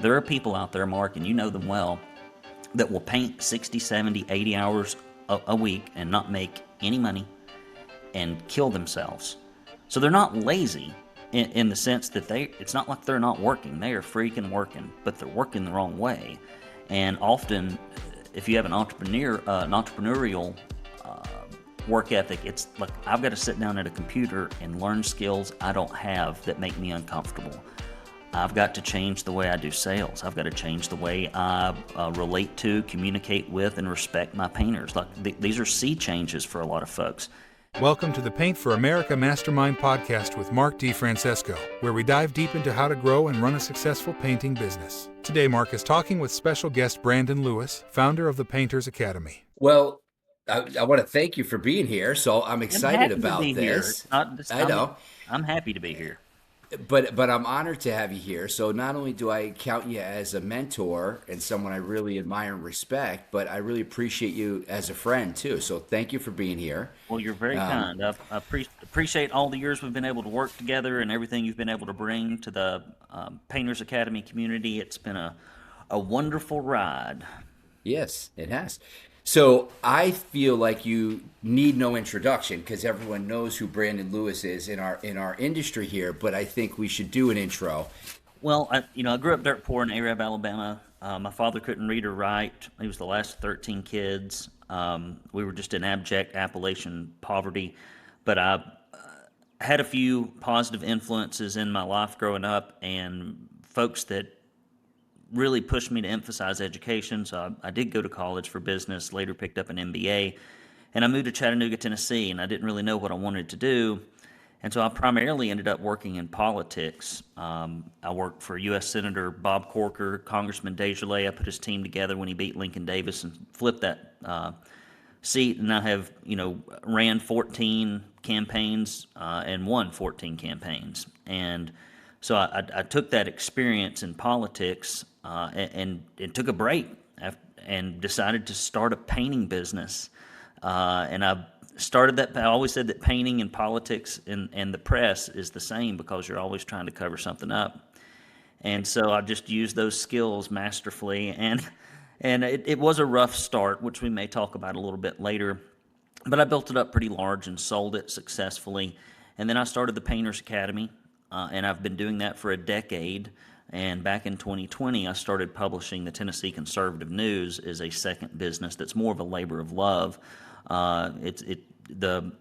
There are people out there, Mark, and you know them well, that will paint 60, 70, 80 hours a week and not make any money and kill themselves. So they're not lazy in the sense that it's not like they're not working. They are freaking working, but they're working the wrong way. And often, if you have an entrepreneurial uh, work ethic, it's like I've got to sit down at a computer and learn skills I don't have that make me uncomfortable. I've got to change the way I do sales. I've got to change the way I relate to, communicate with, and respect my painters. Like these are sea changes for a lot of folks. Welcome to the Paint for America Mastermind podcast with Mark DeFrancesco, where we dive deep into how to grow and run a successful painting business. Today, Mark is talking with special guest Brandon Lewis, founder of the Painters Academy. Well, I want to thank you for being here. So I'm I'm excited happy to about be here. this. I I'm, know, I'm happy to be here. but I'm honored to have you here. So not only do I count you as a mentor and someone I really admire and respect, but I really appreciate you as a friend too. So thank you for being here. Well, you're very Um, kind. I appreciate all the years we've been able to work together and everything you've been able to bring to the Painters Academy community. It's been a wonderful ride. yes, it has. So I feel like you need no introduction because everyone knows who Brandon Lewis is in our industry here. But I think we should do an intro. Well, I grew up dirt poor in Arab, Alabama. My father couldn't read or write. He was the last of 13 kids. We were just in abject Appalachian poverty. But I had a few positive influences in my life growing up and folks that really pushed me to emphasize education. So I did go to college for business, later picked up an MBA, and I moved to Chattanooga, Tennessee, and I didn't really know what I wanted to do. And so I primarily ended up working in politics. I worked for U.S. Senator Bob Corker, Congressman Desjardins. I put his team together when he beat Lincoln Davis and flipped that seat. And I have, ran 14 campaigns and won 14 campaigns. And so I took that experience in politics and took a break and decided to start a painting business. And I started that. I always said that painting and politics and the press is the same because you're always trying to cover something up. And so I just used those skills masterfully. And it was a rough start, which we may talk about a little bit later. But I built it up pretty large and sold it successfully. And then I started the Painters Academy, and I've been doing that for a decade. And back in 2020, I started publishing the Tennessee Conservative News as a second business that's more of a labor of love. The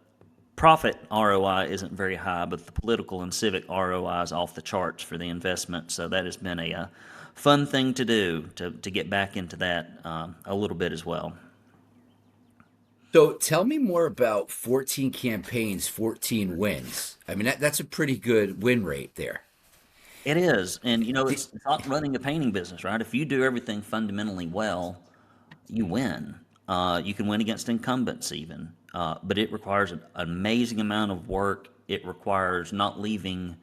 profit ROI isn't very high, but the political and civic ROI is off the charts for the investment. So that has been a fun thing to do to get back into that a little bit as well. So tell me more about 14 campaigns, 14 wins. I mean, that's a pretty good win rate there. It is, and Di- it's like running a painting business, right? If you do everything fundamentally well, you win. You can win against incumbents even, but it requires an amazing amount of work. It requires not leaving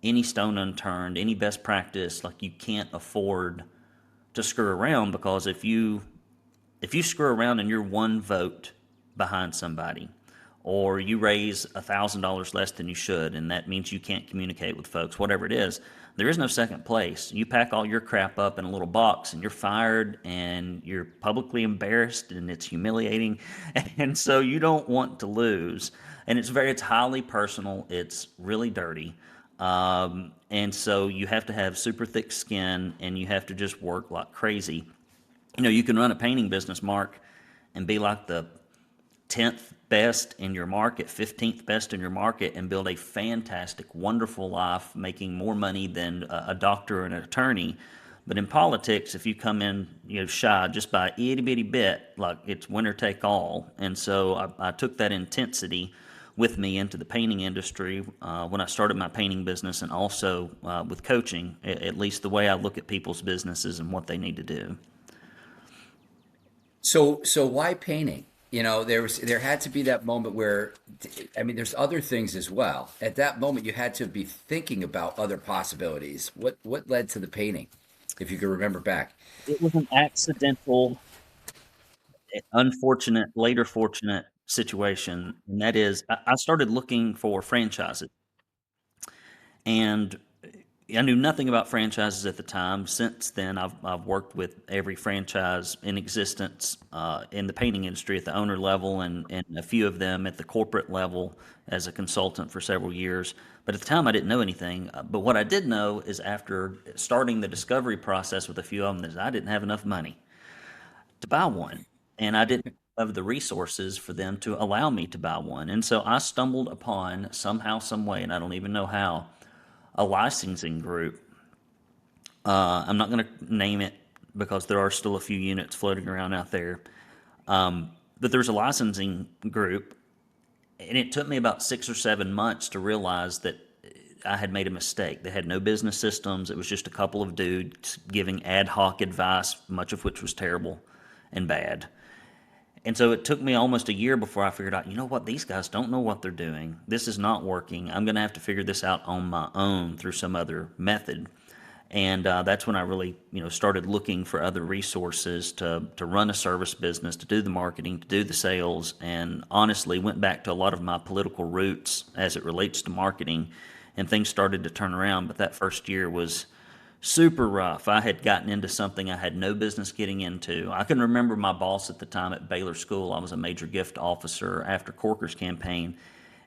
any stone unturned, any best practice. Like you can't afford to screw around because if you screw around and you're one vote behind somebody, or you raise $1,000 less than you should, and that means you can't communicate with folks, whatever it is, there is no second place. You pack all your crap up in a little box, and you're fired, and you're publicly embarrassed, and it's humiliating, and so you don't want to lose. And it's highly personal. It's really dirty. And so you have to have super thick skin, and you have to just work like crazy. You can run a painting business, Mark, and be like the 10th best in your market, 15th best in your market, and build a fantastic, wonderful life, making more money than a doctor or an attorney. But in politics, if you come in, shy just by a itty bitty bit, like it's winner take all. And so I took that intensity with me into the painting industry when I started my painting business, and also with coaching, at least the way I look at people's businesses and what they need to do. so why painting? There had to be that moment where, I mean, there's other things as well. At that moment, you had to be thinking about other possibilities. What led to the painting, if you can remember back? It was an accidental, unfortunate, later fortunate situation, and that is I started looking for franchises. And I knew nothing about franchises at the time. Since then, I've worked with every franchise in existence in the painting industry at the owner level, and a few of them at the corporate level as a consultant for several years. But at the time, I didn't know anything. But what I did know is after starting the discovery process with a few of them, is I didn't have enough money to buy one, and I didn't have the resources for them to allow me to buy one. And so I stumbled upon somehow, some way, and I don't even know how, a licensing group. I'm not going to name it because there are still a few units floating around out there. But there's a licensing group, and it took me about 6 or 7 months to realize that I had made a mistake. They had no business systems. It was just a couple of dudes giving ad hoc advice, much of which was terrible and bad. And so it took me almost a year before I figured out, you know what, these guys don't know what they're doing. This is not working. I'm going to have to figure this out on my own through some other method. And that's when I really, started looking for other resources to run a service business, to do the marketing, to do the sales, and honestly went back to a lot of my political roots as it relates to marketing, and things started to turn around. But that first year was super rough. I had gotten into something I had no business getting into. I can remember my boss at the time at Baylor School. I was a major gift officer after Corker's campaign.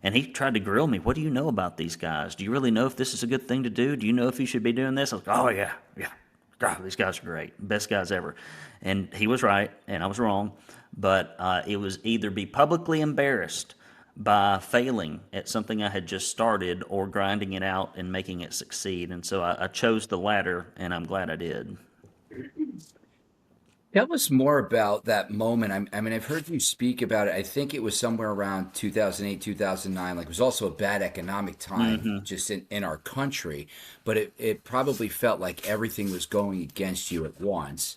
And he tried to grill me. What do you know about these guys? Do you really know if this is a good thing to do? Do you know if you should be doing this? I was like, oh, yeah, yeah. God, these guys are great. Best guys ever. And he was right, and I was wrong. But it was either be publicly embarrassed by failing at something I had just started or grinding it out and making it succeed. And so I chose the latter, and I'm glad I did. Tell us more about that moment. I mean, I've heard you speak about it. I think it was somewhere around 2008, 2009. Like, it was also a bad economic time just in our country, but it probably felt like everything was going against you at once.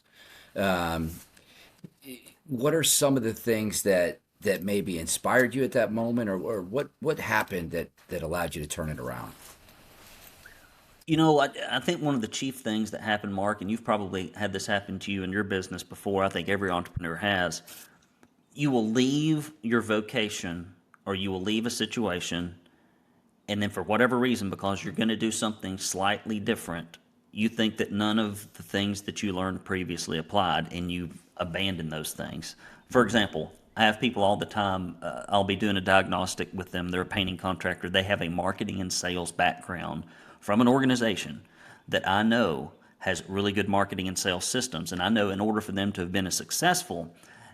Um, what are some of the things that maybe inspired you at that moment, or what happened that allowed you to turn it around? I think one of the chief things that happened, Mark, and you've probably had this happen to you in your business before, I think every entrepreneur has, you will leave your vocation or you will leave a situation, and then for whatever reason, because you're going to do something slightly different, you think that none of the things that you learned previously applied, and you abandon those things. For example, I have people all the time, I'll be doing a diagnostic with them. They're a painting contractor. They have a marketing and sales background from an organization that I know has really good marketing and sales systems. And I know in order for them to have been as successful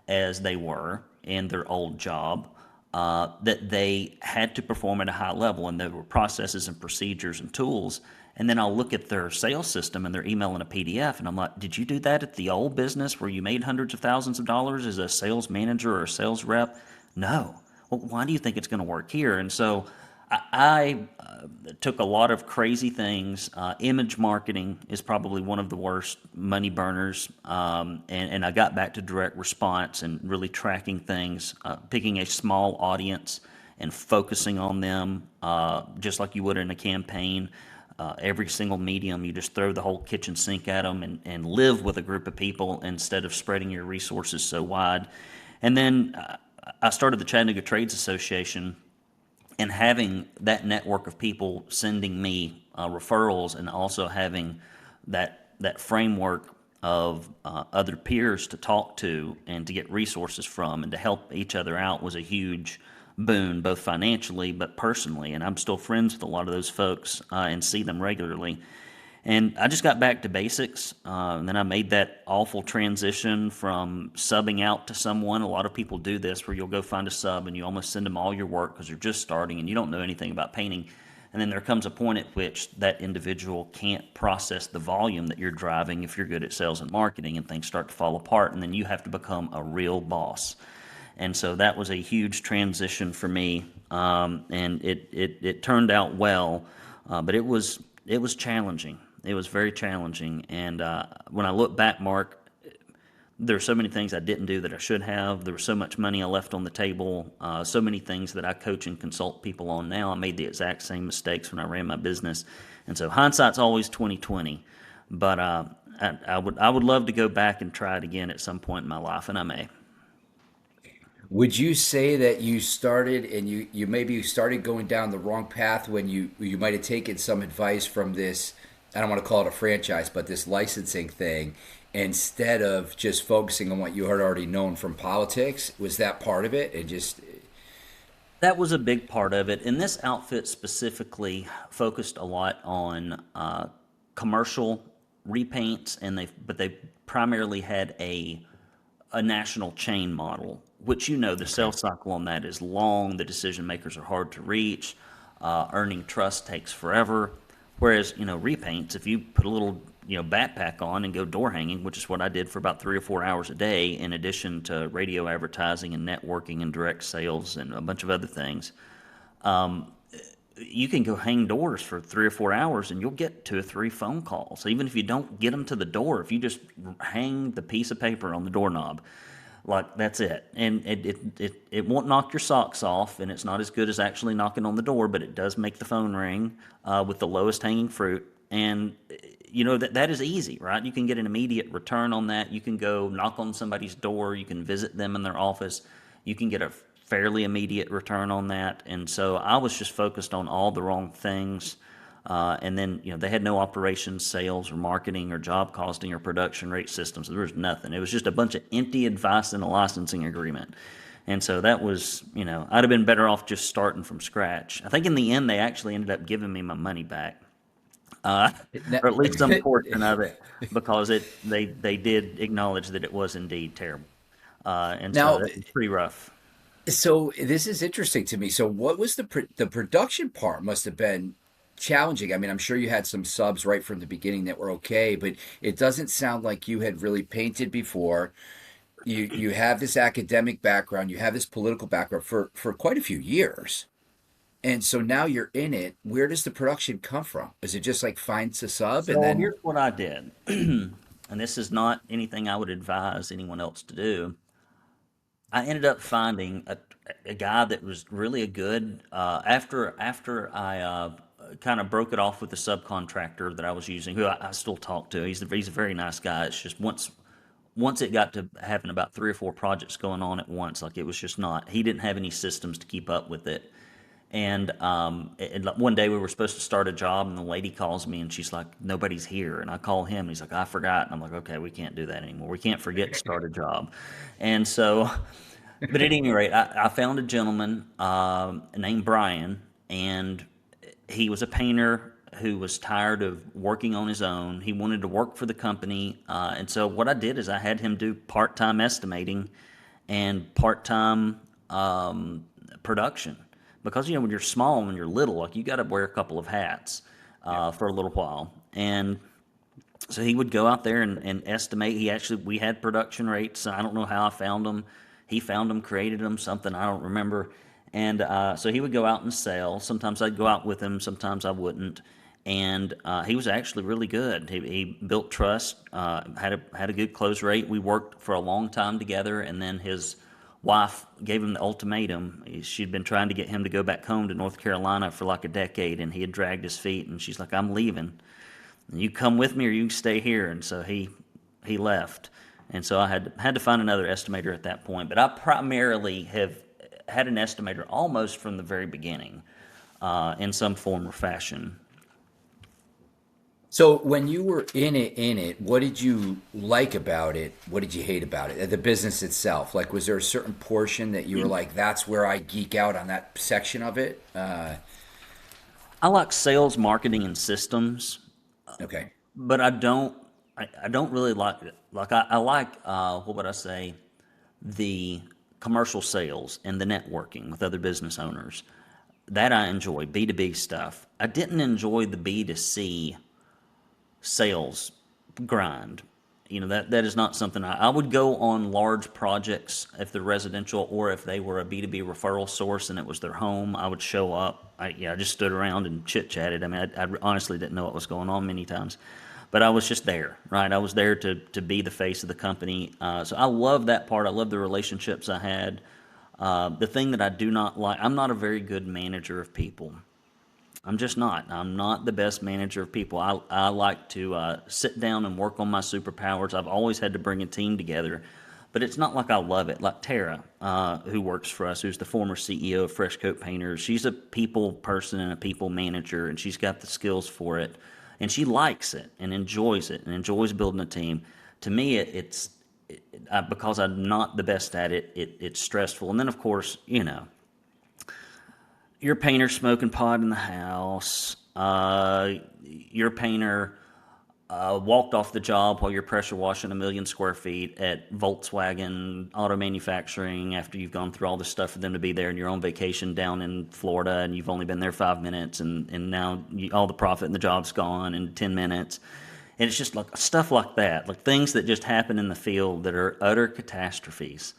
as they were in their old job, that they had to perform at a high level, and there were processes and procedures and tools. And then I'll look at their sales system and their email in a PDF, and I'm like, did you do that at the old business where you made hundreds of thousands of dollars as a sales manager or a sales rep? No. Well, why do you think it's going to work here? And so I took a lot of crazy things. Image marketing is probably one of the worst money burners. And I got back to direct response and really tracking things, picking a small audience and focusing on them, just like you would in a campaign. Every single medium, you just throw the whole kitchen sink at them, and live with a group of people instead of spreading your resources so wide. And then I started the Chattanooga Trades Association, and having that network of people sending me referrals, and also having that framework of other peers to talk to and to get resources from and to help each other out was a huge boon, both financially but personally. And I'm still friends with a lot of those folks and see them regularly. And I just got back to basics. And then I made that awful transition from subbing out to someone. A lot of people do this where you'll go find a sub and you almost send them all your work because you're just starting and you don't know anything about painting. And then there comes a point at which that individual can't process the volume that you're driving if you're good at sales and marketing, and things start to fall apart. And then you have to become a real boss. And so that was a huge transition for me. And it turned out well, but it was challenging. It was very challenging. And when I look back, Mark, there are so many things I didn't do that I should have. There was so much money I left on the table. So many things that I coach and consult people on now. I made the exact same mistakes when I ran my business. And so hindsight's always 2020. But I would love to go back and try it again at some point in my life, and I may. Would you say that you started and you maybe started going down the wrong path when you might have taken some advice from this I don't want to call it a franchise, but this licensing thing, instead of just focusing on what you had already known from politics? Was that part of it? And just That was a big part of it. And this outfit specifically focused a lot on commercial repaints, and they primarily had a national chain model, which the okay, sales cycle on that is long. The decision makers are hard to reach. Earning trust takes forever. Whereas, repaints, if you put a little, backpack on and go door hanging, which is what I did for about 3 or 4 hours a day, in addition to radio advertising and networking and direct sales and a bunch of other things, you can go hang doors for 3 or 4 hours and you'll get 2 or 3 phone calls. Even if you don't get them to the door, if you just hang the piece of paper on the doorknob, like that's it. And it won't knock your socks off, and it's not as good as actually knocking on the door, but it does make the phone ring with the lowest hanging fruit. And that is easy, right? You can get an immediate return on that. You can go knock on somebody's door. You can visit them in their office. You can get a fairly immediate return on that. And so I was just focused on all the wrong things. And then, they had no operations, sales, or marketing, or job costing, or production rate systems. There was nothing. It was just a bunch of empty advice in a licensing agreement. And so that was, I'd have been better off just starting from scratch. I think in the end, they actually ended up giving me my money back, uh, or at least some portion of it, because they did acknowledge that it was indeed terrible. And so now, that was pretty rough. so this is interesting to me. So what was the production part? Must have been challenging. I mean, I'm sure you had some subs right from the beginning that were okay, but it doesn't sound like you had really painted before. You have this academic background, you have this political background for quite a few years. And so now you're in it. Where does the production come from? Is it just like finds a sub and So then here's what I did, and this is not anything I would advise anyone else to do. I ended up finding a guy that was really a good after I kind of broke it off with the subcontractor that I was using, who I still talk to. He's a very nice guy. It's just once it got to having about 3 or 4 projects going on at once, like it was just not. He didn't have any systems to keep up with it. And like, one day we were supposed to start a job, and the lady calls me and she's like, "Nobody's here." And I call him, and he's like, "I forgot." And I'm like, "Okay, we can't do that anymore. We can't forget to start a job." And so, but at any rate, I found a gentleman named Brian, and he was a painter who was tired of working on his own. He wanted to work for the company. And so what I did is I had him do part-time estimating and part-time production, because when you're small, when you're little, like you got to wear a couple of hats yeah. for a little while. And so he would go out there and estimate. We had production rates. I don't know how I found them. He found them, created them, something I don't remember. And so he would go out and sell. Sometimes I'd go out with him, sometimes I wouldn't. And he was actually really good. He built trust, had a good close rate. We worked for a long time together, and then his wife gave him the ultimatum. She'd been trying to get him to go back home to North Carolina for like a decade, and he had dragged his feet. And she's like, "I'm leaving. You come with me, or you can stay here." And so he left. And so I had to find another estimator at that point. But I primarily have had an estimator almost from the very beginning, in some form or fashion. So when you were in it, what did you like about it? What did you hate about it? The business itself. Like, was there a certain portion that you were like, that's where I geek out on that section of it? I like sales, marketing, and systems, Okay. but I don't really like it. Like I like what would I say, the commercial sales and the networking with other business owners. That I enjoy, B2B stuff. I didn't enjoy the B2C sales grind. That is not something I would go on large projects if they're residential, or if they were a B2B referral source and it was their home. I would show up. I just stood around and chit chatted. I mean, I honestly didn't know what was going on many times, but I was just there, right? I was there to be the face of the company. So I love that part. I love the relationships I had. The thing that I do not like, I'm not a very good manager of people. I'm just not. I'm not the best manager of people. I like to sit down and work on my superpowers. I've always had to bring a team together, but it's not like I love it. Like Tara, who works for us, who's the former CEO of Fresh Coat Painters, she's a people person and a people manager, and she's got the skills for it. and she likes it and enjoys building a team. To me, because I'm not the best at it, it's stressful. And then, of course, your painter smoking pot in the house. Your painter walked off the job while you're pressure washing 1 million square feet at Volkswagen Auto Manufacturing after you've gone through all this stuff for them to be there and you're on vacation down in Florida and you've only been there 5 minutes and now all the profit and the job's gone in 10 minutes. And it's just like stuff like that, like things that just happen in the field that are utter catastrophes.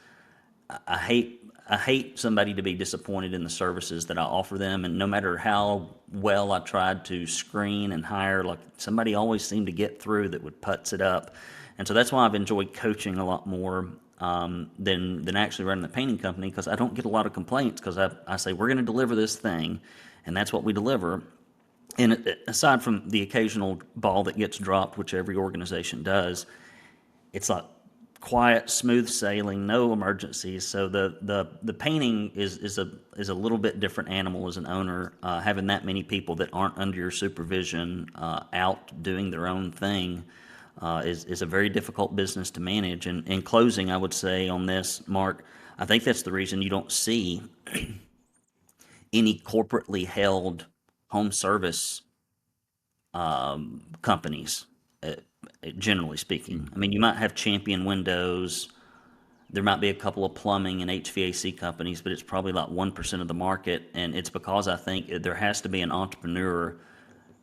I hate I hate somebody to be disappointed in the services that I offer them, and no matter how well I tried to screen and hire, like somebody always seemed to get through that would putz it up, and so that's why I've enjoyed coaching a lot more than actually running the painting company, because I don't get a lot of complaints because I say we're going to deliver this thing, and that's what we deliver. And aside from the occasional ball that gets dropped, which every organization does, it's like quiet, smooth sailing, no emergencies. So the painting is a little bit different animal as an owner. Having that many people that aren't under your supervision, out doing their own thing, is a very difficult business to manage. And in closing, I would say on this, Mark, I think that's the reason you don't see any corporately held home service companies, generally speaking. I mean, you might have Champion Windows. There might be a couple of plumbing and HVAC companies, but it's probably like 1% of the market. And it's because I think there has to be an entrepreneur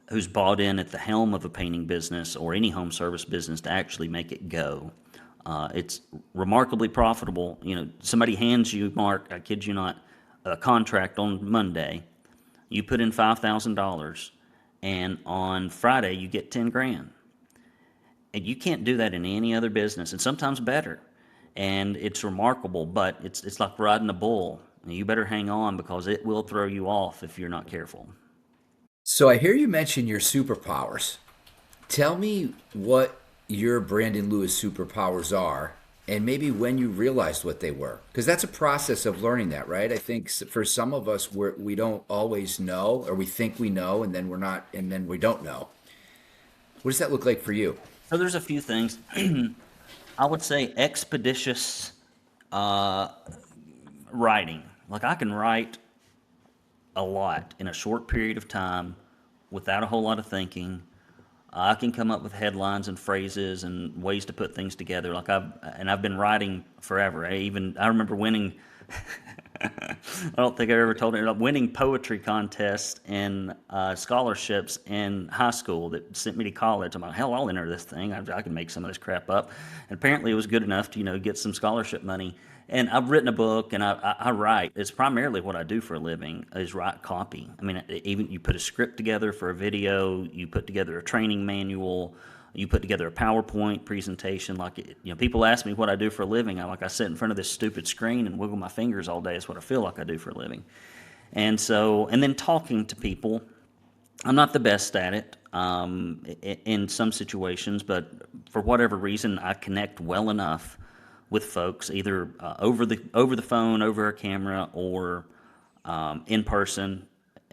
who's bought in at the helm of a painting business or any home service business to actually make it go. It's remarkably profitable. You know, somebody hands you, Mark, I kid you not, a contract on Monday. You put in $5,000, and on Friday you get 10 grand. And you can't do that in any other business, and sometimes better. And it's remarkable, but it's like riding a bull. You better hang on because it will throw you off if you're not careful. So I hear you mention your superpowers. Tell me what your Brandon Lewis superpowers are and maybe when you realized what they were. Because that's a process of learning that, right? I think for some of us, we don't always know, or we think we know, and then we're not, and then we don't know. What does that look like for you? So there's a few things. I would say expeditious uh, writing. Like I can write a lot in a short period of time without a whole lot of thinking. I can come up with headlines and phrases and ways to put things together. I've been writing forever. I remember winning. I don't think I ever told it. Winning poetry contests and scholarships in high school that sent me to college. I'm like, hell, I'll enter this thing. I can make some of this crap up. And apparently, it was good enough to get some scholarship money. And I've written a book, and I write. It's primarily what I do for a living is write copy. I mean, even you put a script together for a video, you put together a training manual, you put together a PowerPoint presentation. People ask me what I do for a living. I sit in front of this stupid screen and wiggle my fingers all day. Is what I feel like I do for a living. And then talking to people, I'm not the best at it in some situations, but for whatever reason, I connect well enough with folks, either over the phone, over a camera, or in person.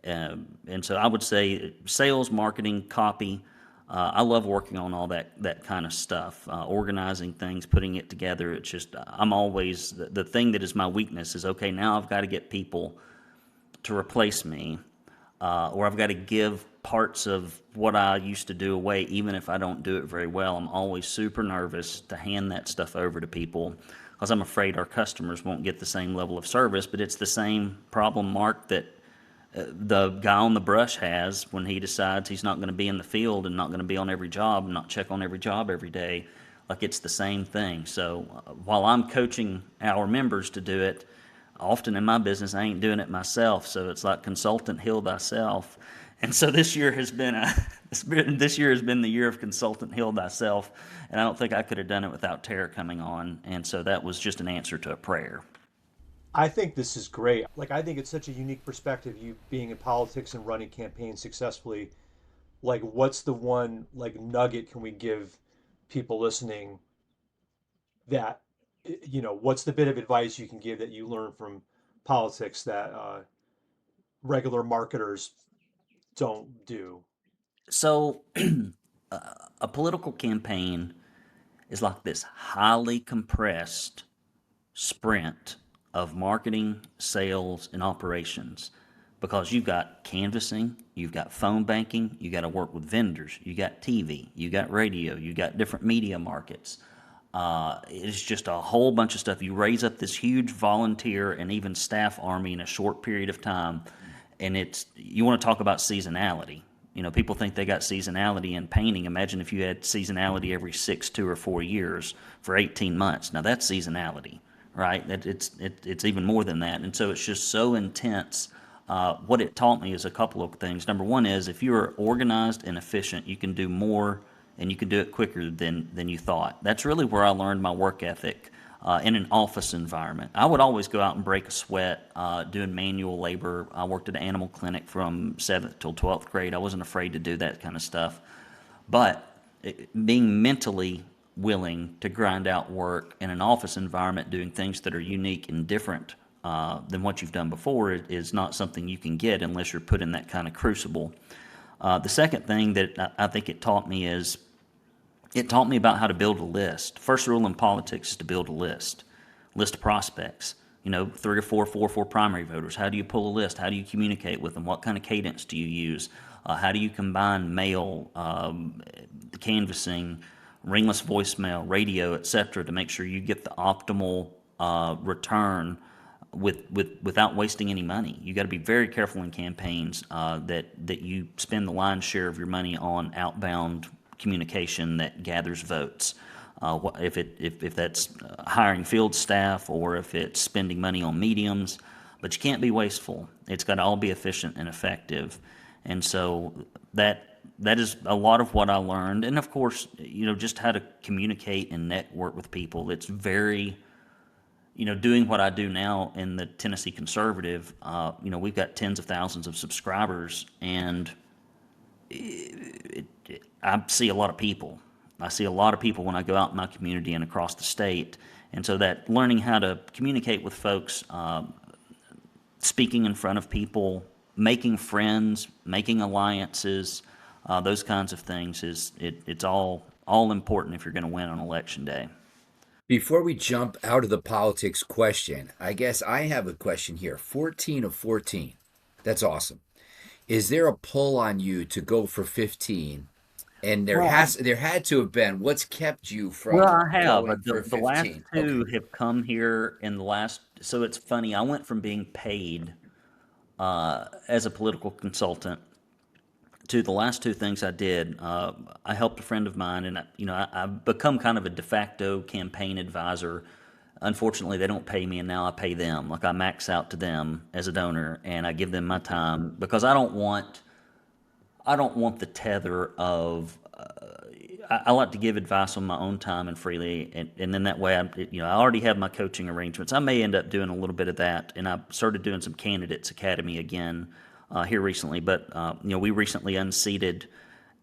And so I would say sales, marketing, copy. I love working on all that kind of stuff, organizing things, putting it together. It's just I'm always the thing that is my weakness is okay. Now I've got to get people to replace me, or I've got to give parts of what I used to do away, even if I don't do it very well. I'm always super nervous to hand that stuff over to people because I'm afraid our customers won't get the same level of service. But it's the same problem, Mark, that the guy on the brush has when he decides he's not going to be in the field and not going to be on every job and not check on every job every day. Like it's the same thing. So while I'm coaching our members to do it, often in my business I ain't doing it myself. So it's like consultant heal thyself. And so this year has been the year of consultant heal thyself, and I don't think I could have done it without Tara coming on. And so that was just an answer to a prayer. I think this is great. Like, I think it's such a unique perspective, you being in politics and running campaigns successfully. Like, what's the one, like, nugget can we give people listening that, what's the bit of advice you can give that you learn from politics that regular marketers don't do? So, a political campaign is like this highly compressed sprint of marketing, sales, and operations because you've got canvassing, you've got phone banking, you got to work with vendors, you got TV, you got radio, you got different media markets. It's just a whole bunch of stuff. You raise up this huge volunteer and even staff army in a short period of time, and it's you want to talk about seasonality. People think they got seasonality in painting. Imagine if you had seasonality every 2 or 4 years for 18 months. Now that's seasonality, right? It's even more than that, and so it's just so intense. What it taught me is a couple of things. Number one is if you're organized and efficient, you can do more and you can do it quicker than you thought. That's really where I learned my work ethic in an office environment. I would always go out and break a sweat doing manual labor. I worked at an animal clinic from 7th till 12th grade. I wasn't afraid to do that kind of stuff. But being mentally willing to grind out work in an office environment, doing things that are unique and different than what you've done before is not something you can get unless you're put in that kind of crucible. The second thing that I think it taught me is it taught me about how to build a list. First rule in politics is to build a list of prospects. 3 or 4 primary voters. How do you pull a list? How do you communicate with them? What kind of cadence do you use? How do you combine mail, canvassing, ringless voicemail, radio, etc., to make sure you get the optimal return without wasting any money? You got to be very careful in campaigns that you spend the lion's share of your money on outbound communication that gathers votes. If that's hiring field staff or if it's spending money on mediums, but you can't be wasteful. It's got to all be efficient and effective, and so that is a lot of what I learned. And of course, just how to communicate and network with people. It's very doing what I do now in the Tennessee Conservative. We've got tens of thousands of subscribers, and I see a lot of people. I see a lot of people when I go out in my community and across the state. And so that learning how to communicate with folks, speaking in front of people, making friends, making alliances, those kinds of things it's all important if you're going to win on election day. Before we jump out of the politics question, I guess I have a question here. 14 of 14. That's awesome. Is there a pull on you to go for 15? And Well, there had to have been. What's kept you well, from I have. going for The last 15? Okay. two have come here in the last. So it's funny. I went from being paid as a political consultant to the last two things I did. I helped a friend of mine, and I've become kind of a de facto campaign advisor. Unfortunately, they don't pay me, and now I pay them. Like I max out to them as a donor, and I give them my time because I don't want the tether of. I like to give advice on my own time and freely, and then that way, I already have my coaching arrangements. I may end up doing a little bit of that, and I started doing some Candidates Academy again here recently. But we recently unseated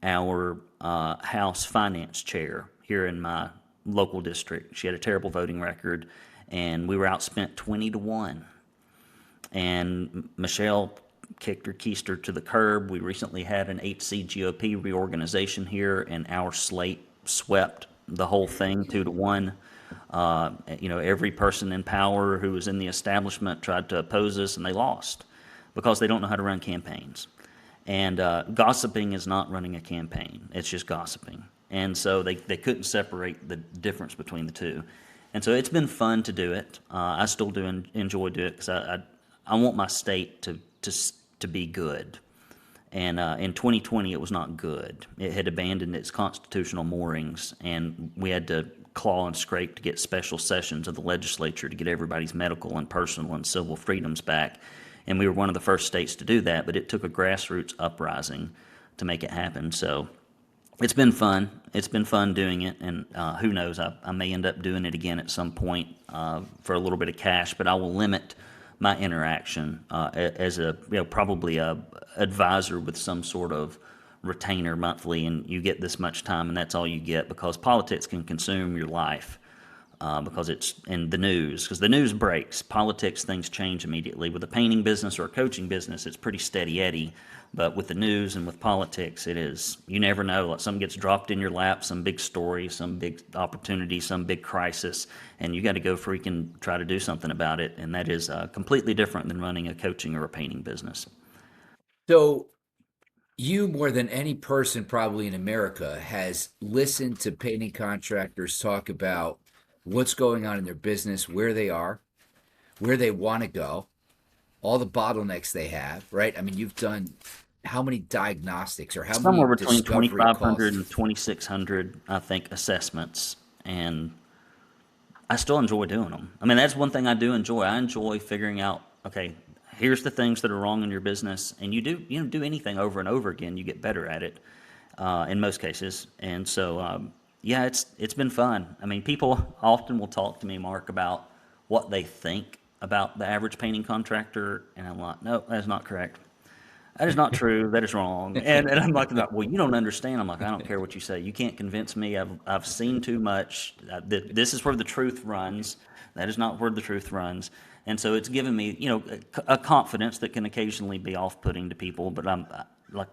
our House Finance Chair here in my local district. She had a terrible voting record, and we were outspent 20-1. And Michelle kicked her keister to the curb. We recently had an 8-seat GOP reorganization here, and our slate swept the whole thing 2-1. Every person in power who was in the establishment tried to oppose us, and they lost because they don't know how to run campaigns. And gossiping is not running a campaign; it's just gossiping. And so they couldn't separate the difference between the two. And so it's been fun to do it. I still do enjoy doing it because I want my state to be good. And in 2020, it was not good. It had abandoned its constitutional moorings, and we had to claw and scrape to get special sessions of the legislature to get everybody's medical and personal and civil freedoms back. And we were one of the first states to do that, but it took a grassroots uprising to make it happen. So it's been fun. It's been fun doing it, and who knows, I may end up doing it again at some point for a little bit of cash, but I will limit my interaction as probably a advisor with some sort of retainer monthly, and you get this much time, and that's all you get because politics can consume your life. because it's in the news, because the news breaks. Politics, things change immediately. With a painting business or a coaching business, it's pretty steady Eddie. But with the news and with politics, it is, you never know. Like something gets dropped in your lap, some big story, some big opportunity, some big crisis, and you got to go freaking try to do something about it. And that is completely different than running a coaching or a painting business. So you, more than any person probably in America, has listened to painting contractors talk about what's going on in their business, where they are, where they want to go, all the bottlenecks they have, right? I mean, you've done how many diagnostics or how many Somewhere between discovery 2,500 calls? and 2,600, I think, assessments. And I still enjoy doing them. I mean, that's one thing I do enjoy. I enjoy figuring out, okay, here's the things that are wrong in your business, and you do anything over and over again, you get better at it, in most cases. And so, yeah, it's been fun. I mean, people often will talk to me, Mark, about what they think about the average painting contractor, and I'm like, no, that's not correct. That is not true. That is wrong. And I'm like, well, you don't understand. I'm like, I don't care what you say. You can't convince me. I've seen too much. This is where the truth runs. That is not where the truth runs. And so it's given me, a confidence that can occasionally be off-putting to people. But like,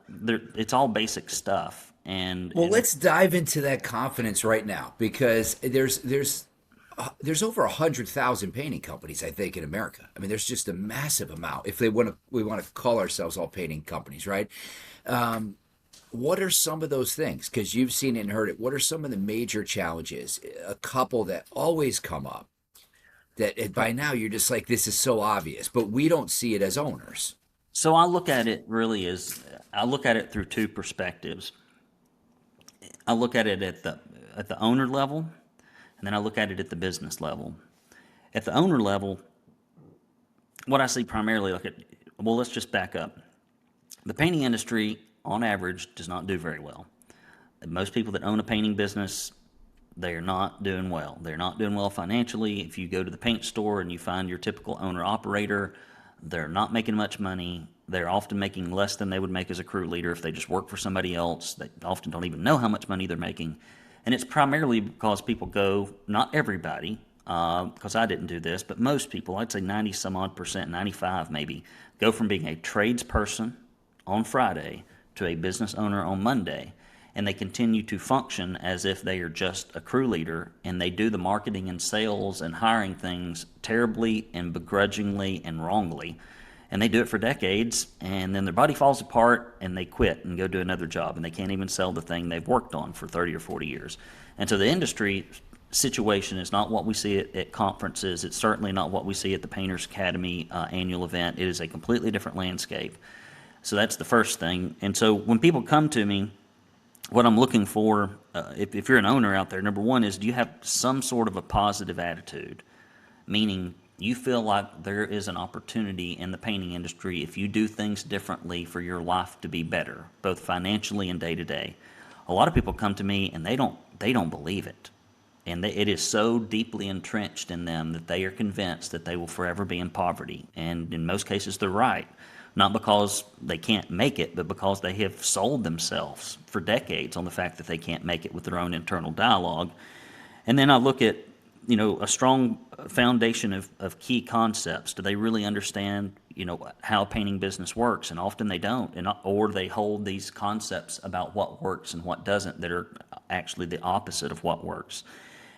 it's all basic stuff. Well, And let's dive into that confidence right now because there's over 100,000 painting companies, I think, in America. I mean, there's just a massive amount. If we want to call ourselves all painting companies, right? What are some of those things? Because you've seen it and heard it. What are some of the major challenges? A couple that always come up that by now you're just like, this is so obvious, but we don't see it as owners. so I look at it really as I look at it through two perspectives. I look at it at the owner level, and then I look at it at the business level. At the owner level, what I see primarily, well, let's just back up. The painting industry, on average, does not do very well. Most people that own a painting business, they're not doing well. They're not doing well financially. If you go to the paint store and you find your typical owner operator, they're not making much money. They're often making less than they would make as a crew leader if they just work for somebody else. They often don't even know how much money they're making. And it's primarily because people go, not everybody, because I didn't do this, but most people, I'd say 90 some odd percent, 95 maybe, go from being a tradesperson on Friday to a business owner on Monday. And they continue to function as if they are just a crew leader, and they do the marketing and sales and hiring things terribly and begrudgingly and wrongly. And they do it for decades, and then their body falls apart, and they quit and go do another job, and they can't even sell the thing they've worked on for 30 or 40 years. And so the industry situation is not what we see at conferences. It's certainly not what we see at the Painters Academy annual event. It is a completely different landscape. So that's the first thing. And so when people come to me, what I'm looking for, if you're an owner out there, number one is, do you have some sort of a positive attitude? Meaning, you feel like there is an opportunity in the painting industry if you do things differently for your life to be better, both financially and day to day. A lot of people come to me and they don't believe it. And it is so deeply entrenched in them that they are convinced that they will forever be in poverty. And in most cases, they're right. Not because they can't make it, but because they have sold themselves for decades on the fact that they can't make it with their own internal dialogue. And then I look at, a strong foundation of key concepts. Do they really understand, how a painting business works? And often they don't, or they hold these concepts about what works and what doesn't that are actually the opposite of what works.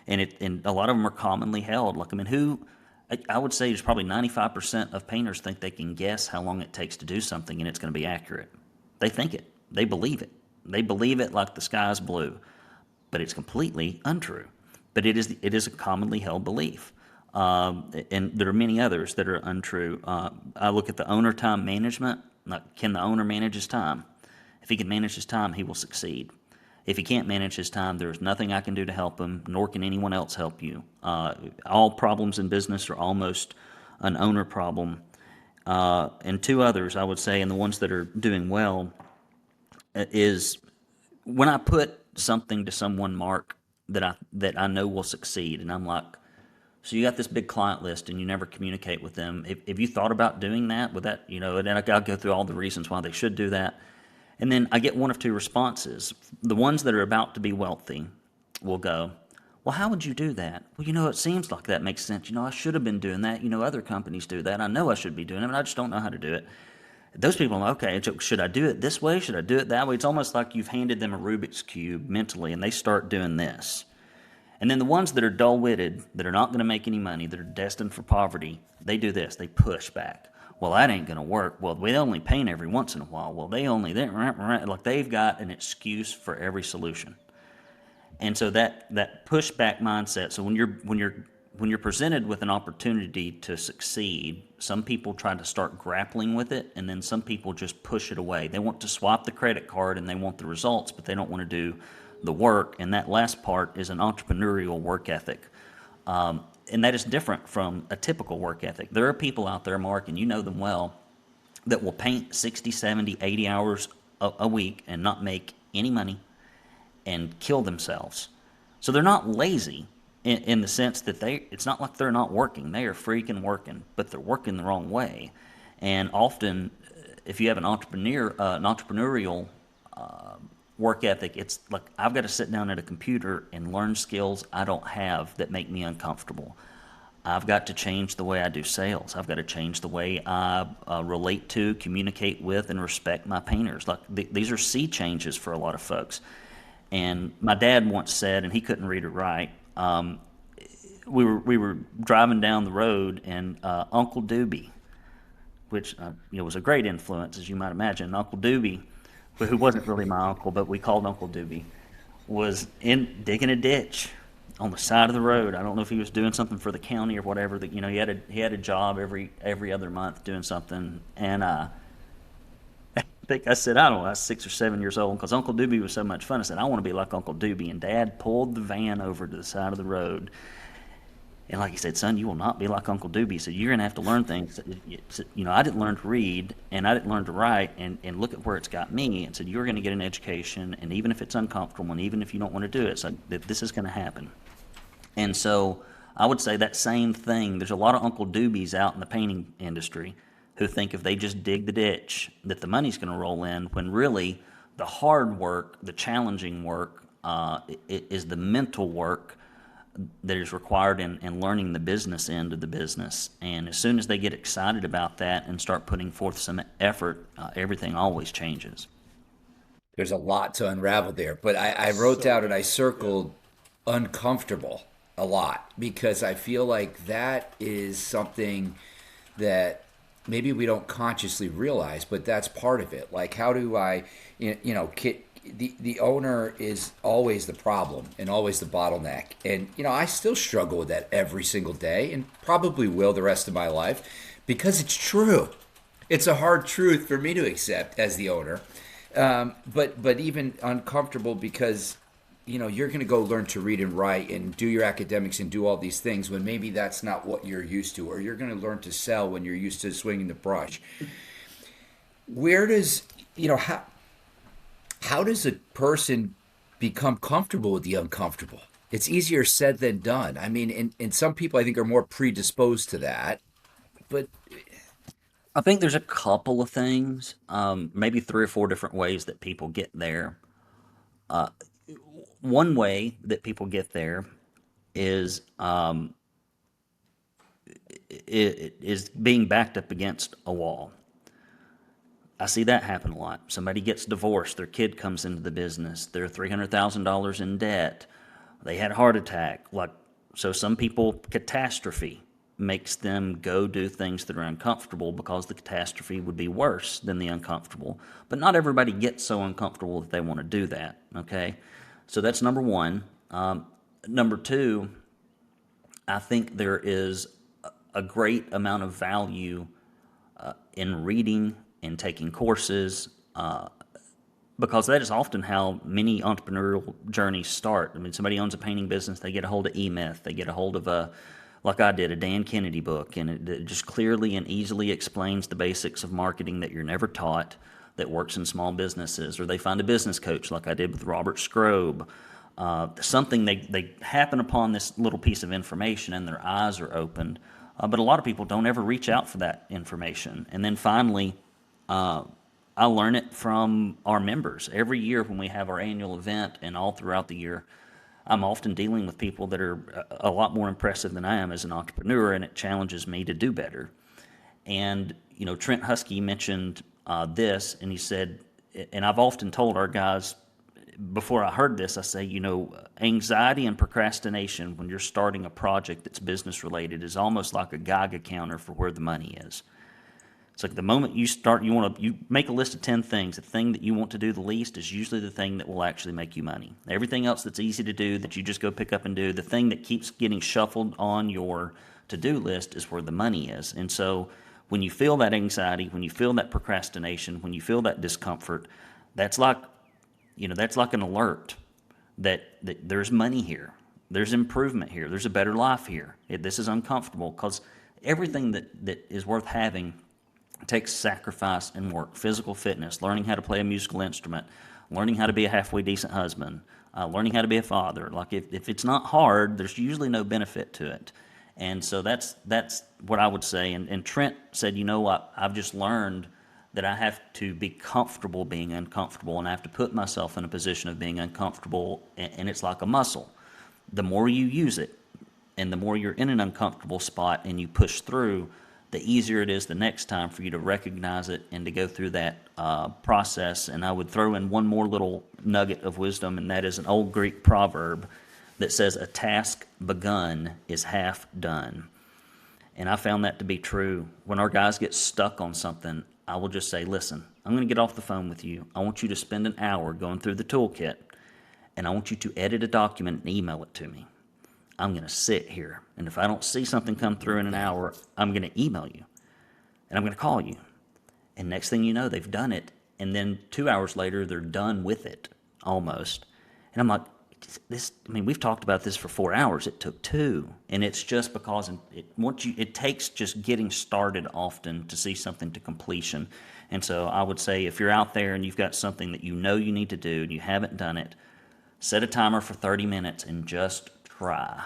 And a lot of them are commonly held. Like, I mean, I would say there's probably 95% of painters think they can guess how long it takes to do something and it's going to be accurate. They think it. They believe it. They believe it like the sky's blue, but it's completely untrue. But it is a commonly held belief. And there are many others that are untrue. I look at the owner time management. Like, can the owner manage his time? If he can manage his time, he will succeed. If he can't manage his time, there is nothing I can do to help him, nor can anyone else help you. All problems in business are almost an owner problem. And two others, I would say, and the ones that are doing well, is when I put something to someone, Mark, that I know will succeed, and I'm like, so you got this big client list and you never communicate with them. If you thought about doing that, with that, and then I'll go through all the reasons why they should do that. And then I get one of two responses. The ones that are about to be wealthy will go, Well, how would you do that? Well, you know, it seems like that makes sense. You know, I should have been doing that. You know, other companies do that. I know I should be doing it, but I just don't know how to do it. Those people are like, okay, so should I do it this way? Should I do it that way? It's almost like you've handed them a Rubik's Cube mentally, and they start doing this. And then the ones that are dull-witted, that are not going to make any money, that are destined for poverty, they do this. They push back. Well, that ain't going to work. Well, we only paint every once in a while. Well, they only, like they've got an excuse for every solution. And so that pushback mindset. So when you're presented with an opportunity to succeed, some people try to start grappling with it, and then some people just push it away. They want to swap the credit card and they want the results, but they don't want to do the work. And that last part is an entrepreneurial work ethic. And that is different from a typical work ethic. There are people out there, Mark, and you know them well, that will paint 60, 70, 80 hours a week and not make any money and kill themselves. So they're not lazy in the sense that it's not like they're not working. They are freaking working, but they're working the wrong way. And often, if you have an entrepreneurial work ethic, it's like I've got to sit down at a computer and learn skills I don't have that make me uncomfortable. I've got to change the way I do sales. I've got to change the way I relate to, communicate with, and respect my painters. Like these are sea changes for a lot of folks. And my dad once said, and he couldn't read or write, we were driving down the road, and Uncle Doobie, which was a great influence, as you might imagine. Uncle Doobie, who wasn't really my uncle, but we called Uncle Doobie, was in digging a ditch on the side of the road. I don't know if he was doing something for the county or whatever. That he had a job every other month doing something, and I think I said, I don't know, I was 6 or 7 years old, because Uncle Doobie was so much fun. I said, I want to be like Uncle Doobie. And Dad pulled the van over to the side of the road. And like he said, son, you will not be like Uncle Doobie. He said, you're going to have to learn things. I didn't learn to read, and I didn't learn to write, and look at where it's got me. And said, you're going to get an education, and even if it's uncomfortable, and even if you don't want to do it, so this is going to happen. And so I would say that same thing. There's a lot of Uncle Doobies out in the painting industry who think if they just dig the ditch that the money's going to roll in, when really the hard work, the challenging work, is the mental work that is required in learning the business end of the business. And as soon as they get excited about that and start putting forth some effort, everything always changes. There's a lot to unravel there, but I wrote down and I circled uncomfortable a lot, because I feel like that is something that maybe we don't consciously realize, but that's part of it. Like, how do I, the owner is always the problem and always the bottleneck. And, I still struggle with that every single day, and probably will the rest of my life, because it's true. It's a hard truth for me to accept as the owner. But even uncomfortable because, you're going to go learn to read and write and do your academics and do all these things when maybe that's not what you're used to, or you're going to learn to sell when you're used to swinging the brush. Where does, how does a person become comfortable with the uncomfortable? It's easier said than done. I mean, and some people I think are more predisposed to that, but I think there's a couple of things, maybe 3 or 4 different ways that people get there. One way that people get there is is being backed up against a wall. I see that happen a lot. Somebody gets divorced, their kid comes into the business, they're $300,000 in debt, they had a heart attack. So some people, catastrophe makes them go do things that are uncomfortable, because the catastrophe would be worse than the uncomfortable. But not everybody gets so uncomfortable that they want to do that, okay? So that's number one. Number two, I think there is a great amount of value in reading and taking courses, because that is often how many entrepreneurial journeys start. I mean, somebody owns a painting business, they get a hold of E-Myth, they get a hold of like I did, a Dan Kennedy book, and it just clearly and easily explains the basics of marketing that you're never taught, that works in small businesses. Or they find a business coach like I did with Robert Scrobe. Something they happen upon this little piece of information and their eyes are opened. But a lot of people don't ever reach out for that information. And then finally, I learn it from our members. Every year when we have our annual event and all throughout the year, I'm often dealing with people that are a lot more impressive than I am as an entrepreneur, and it challenges me to do better. And, Trent Husky mentioned this, and he said, and I've often told our guys, before I heard this, I say, anxiety and procrastination when you're starting a project that's business related is almost like a Geiger counter for where the money is. It's like the moment you start, you make a list of 10 things. The thing that you want to do the least is usually the thing that will actually make you money. Everything else that's easy to do, that you just go pick up and do, the thing that keeps getting shuffled on your to-do list is where the money is. And so when you feel that anxiety, when you feel that procrastination, when you feel that discomfort, that's like, that's like an alert that there's money here, there's improvement here, there's a better life here. This is uncomfortable, because everything that is worth having takes sacrifice and work. Physical fitness, learning how to play a musical instrument, learning how to be a halfway decent husband, learning how to be a father. Like if it's not hard, there's usually no benefit to it. And so that's what I would say. And Trent said, I've just learned that I have to be comfortable being uncomfortable, and I have to put myself in a position of being uncomfortable, and it's like a muscle. The more you use it, and the more you're in an uncomfortable spot and you push through, the easier it is the next time for you to recognize it and to go through that process. And I would throw in one more little nugget of wisdom, and that is an old Greek proverb that says, "A task begun is half done." And I found that to be true. When our guys get stuck on something, I will just say, listen, I'm going to get off the phone with you. I want you to spend an hour going through the toolkit, and I want you to edit a document and email it to me. I'm going to sit here, and if I don't see something come through in an hour, I'm going to email you, and I'm going to call you. And next thing you know, they've done it, and then 2 hours later, they're done with it, almost. And I'm like, we've talked about this for 4 hours. It took 2, and it's just because it takes just getting started often to see something to completion. And so I would say, if you're out there and you've got something that you need to do and you haven't done it, set a timer for 30 minutes and just try.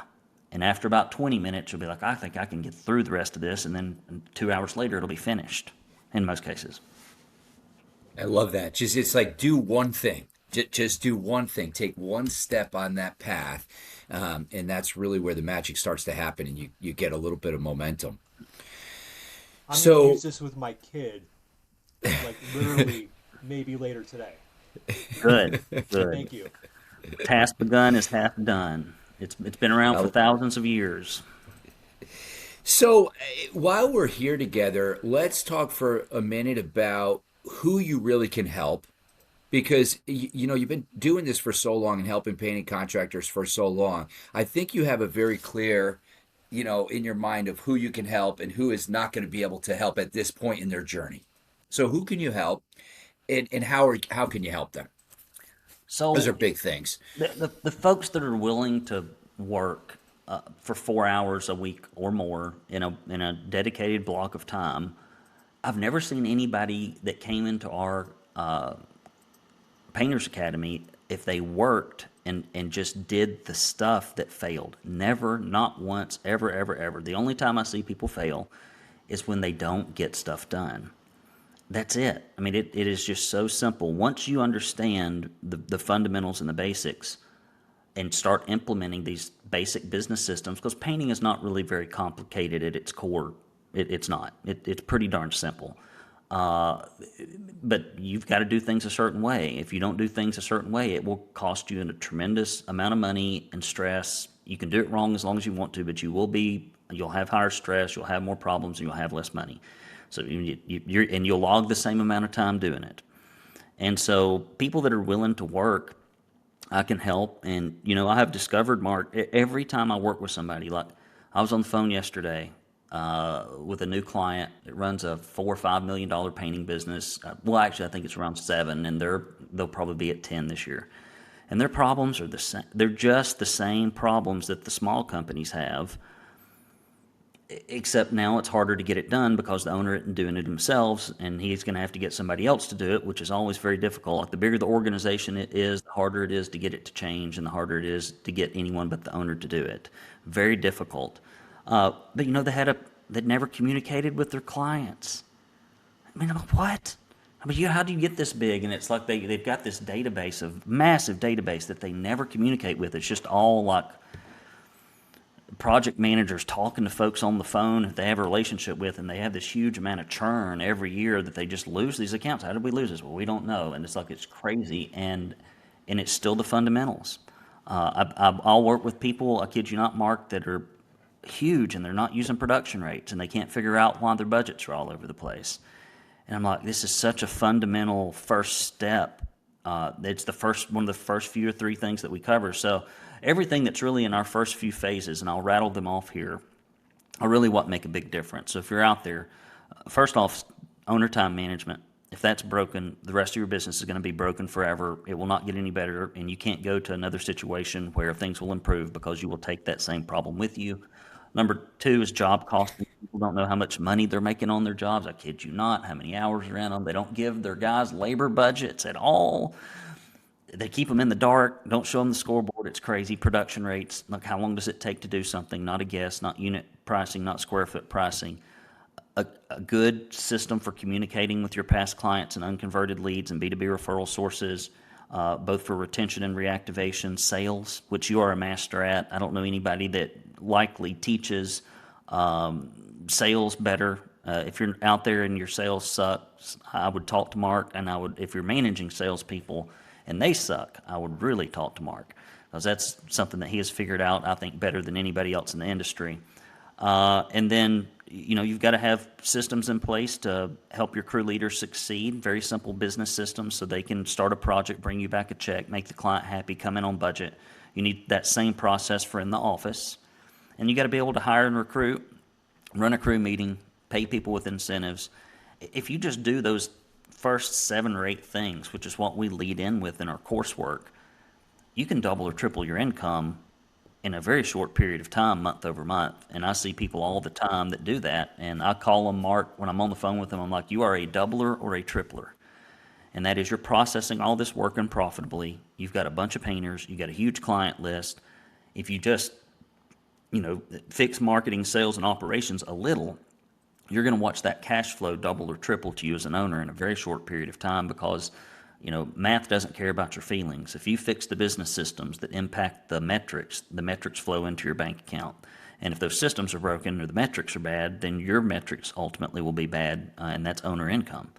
And after about 20 minutes, you'll be like, I think I can get through the rest of this, and then 2 hours later, it'll be finished in most cases. I love that. It's like, do one thing. Just do one thing. Take one step on that path, and that's really where the magic starts to happen, and you get a little bit of momentum. I'm going to use this with my kid, like literally maybe later today. Good. Thank you. Task begun is half done. It's been around for thousands of years. So while we're here together, let's talk for a minute about who you really can help. Because, you've been doing this for so long and helping painting contractors for so long. I think you have a very clear, in your mind of who you can help and who is not going to be able to help at this point in their journey. So who can you help, and how can you help them? So those are big things. The folks that are willing to work for 4 hours a week or more in a dedicated block of time, I've never seen anybody that came into our Painters Academy, if they worked and just did the stuff, that failed. Never, not once, ever, ever, ever. The only time I see people fail is when they don't get stuff done. That's it. It is just so simple. Once you understand the fundamentals and the basics and start implementing these basic business systems, because painting is not really very complicated at its core. It's not. It's pretty darn simple. But you've got to do things a certain way. If you don't do things a certain way, it will cost you a tremendous amount of money and stress. You can do it wrong as long as you want to, but you'll have higher stress, you'll have more problems, and you'll have less money. So you'll log the same amount of time doing it. And so people that are willing to work, I can help. And, I have discovered, Mark, every time I work with somebody, like I was on the phone yesterday with a new client that runs a $4 or $5 million painting business. Well, actually, I think it's around 7, and they'll probably be at 10 this year. And their problems are the same. They're just the same problems that the small companies have, except now it's harder to get it done because the owner isn't doing it themselves, and he's going to have to get somebody else to do it, which is always very difficult. Like, the bigger the organization it is, the harder it is to get it to change, and the harder it is to get anyone but the owner to do it. Very difficult. But they never communicated with their clients. I'm like, what? But how do you get this big? And it's like they've got this database of massive database that they never communicate with. It's just all like project managers talking to folks on the phone that they have a relationship with, and they have this huge amount of churn every year that they just lose these accounts. How did we lose this? Well, we don't know, and it's like it's crazy, and it's still the fundamentals. I'll work with people, I kid you not, Mark, that are huge and they're not using production rates, and they can't figure out why their budgets are all over the place. And I'm like, this is such a fundamental first step. It's one of the first few or three things that we cover. So everything that's really in our first few phases, and I'll rattle them off here, are really what make a big difference. So if you're out there, first off, owner time management. If that's broken, the rest of your business is going to be broken forever. It will not get any better, and you can't go to another situation where things will improve because you will take that same problem with you. Number two is job costing. People don't know how much money they're making on their jobs. I kid you not, how many hours are in them. They don't give their guys labor budgets at all. They keep them in the dark, don't show them the scoreboard. It's crazy. Production rates, like how long does it take to do something? Not a guess, not unit pricing, not square foot pricing. A good system for communicating with your past clients and unconverted leads and B2B referral sources, both for retention and reactivation, sales, which you are a master at. I don't know anybody that likely teaches sales better. If you're out there and your sales sucks, I would talk to Mark, and if you're managing salespeople and they suck, I would really talk to Mark, because that's something that he has figured out, I think, better than anybody else in the industry. And then, you've got to have systems in place to help your crew leaders succeed, very simple business systems so they can start a project, bring you back a check, make the client happy, come in on budget. You need that same process for in the office. And you got to be able to hire and recruit, run a crew meeting, pay people with incentives. If you just do those first 7 or 8 things, which is what we lead in with in our coursework, you can double or triple your income in a very short period of time, month over month. And I see people all the time that do that. And I call them, Mark, when I'm on the phone with them, I'm like, you are a doubler or a tripler. And that is, you're processing all this work unprofitably. You've got a bunch of painters. You've got a huge client list. If you just, fix marketing, sales, and operations a little, you're going to watch that cash flow double or triple to you as an owner in a very short period of time, because math doesn't care about your feelings. If you fix the business systems that impact the metrics flow into your bank account. And if those systems are broken or the metrics are bad, then your metrics ultimately will be bad, and that's owner income.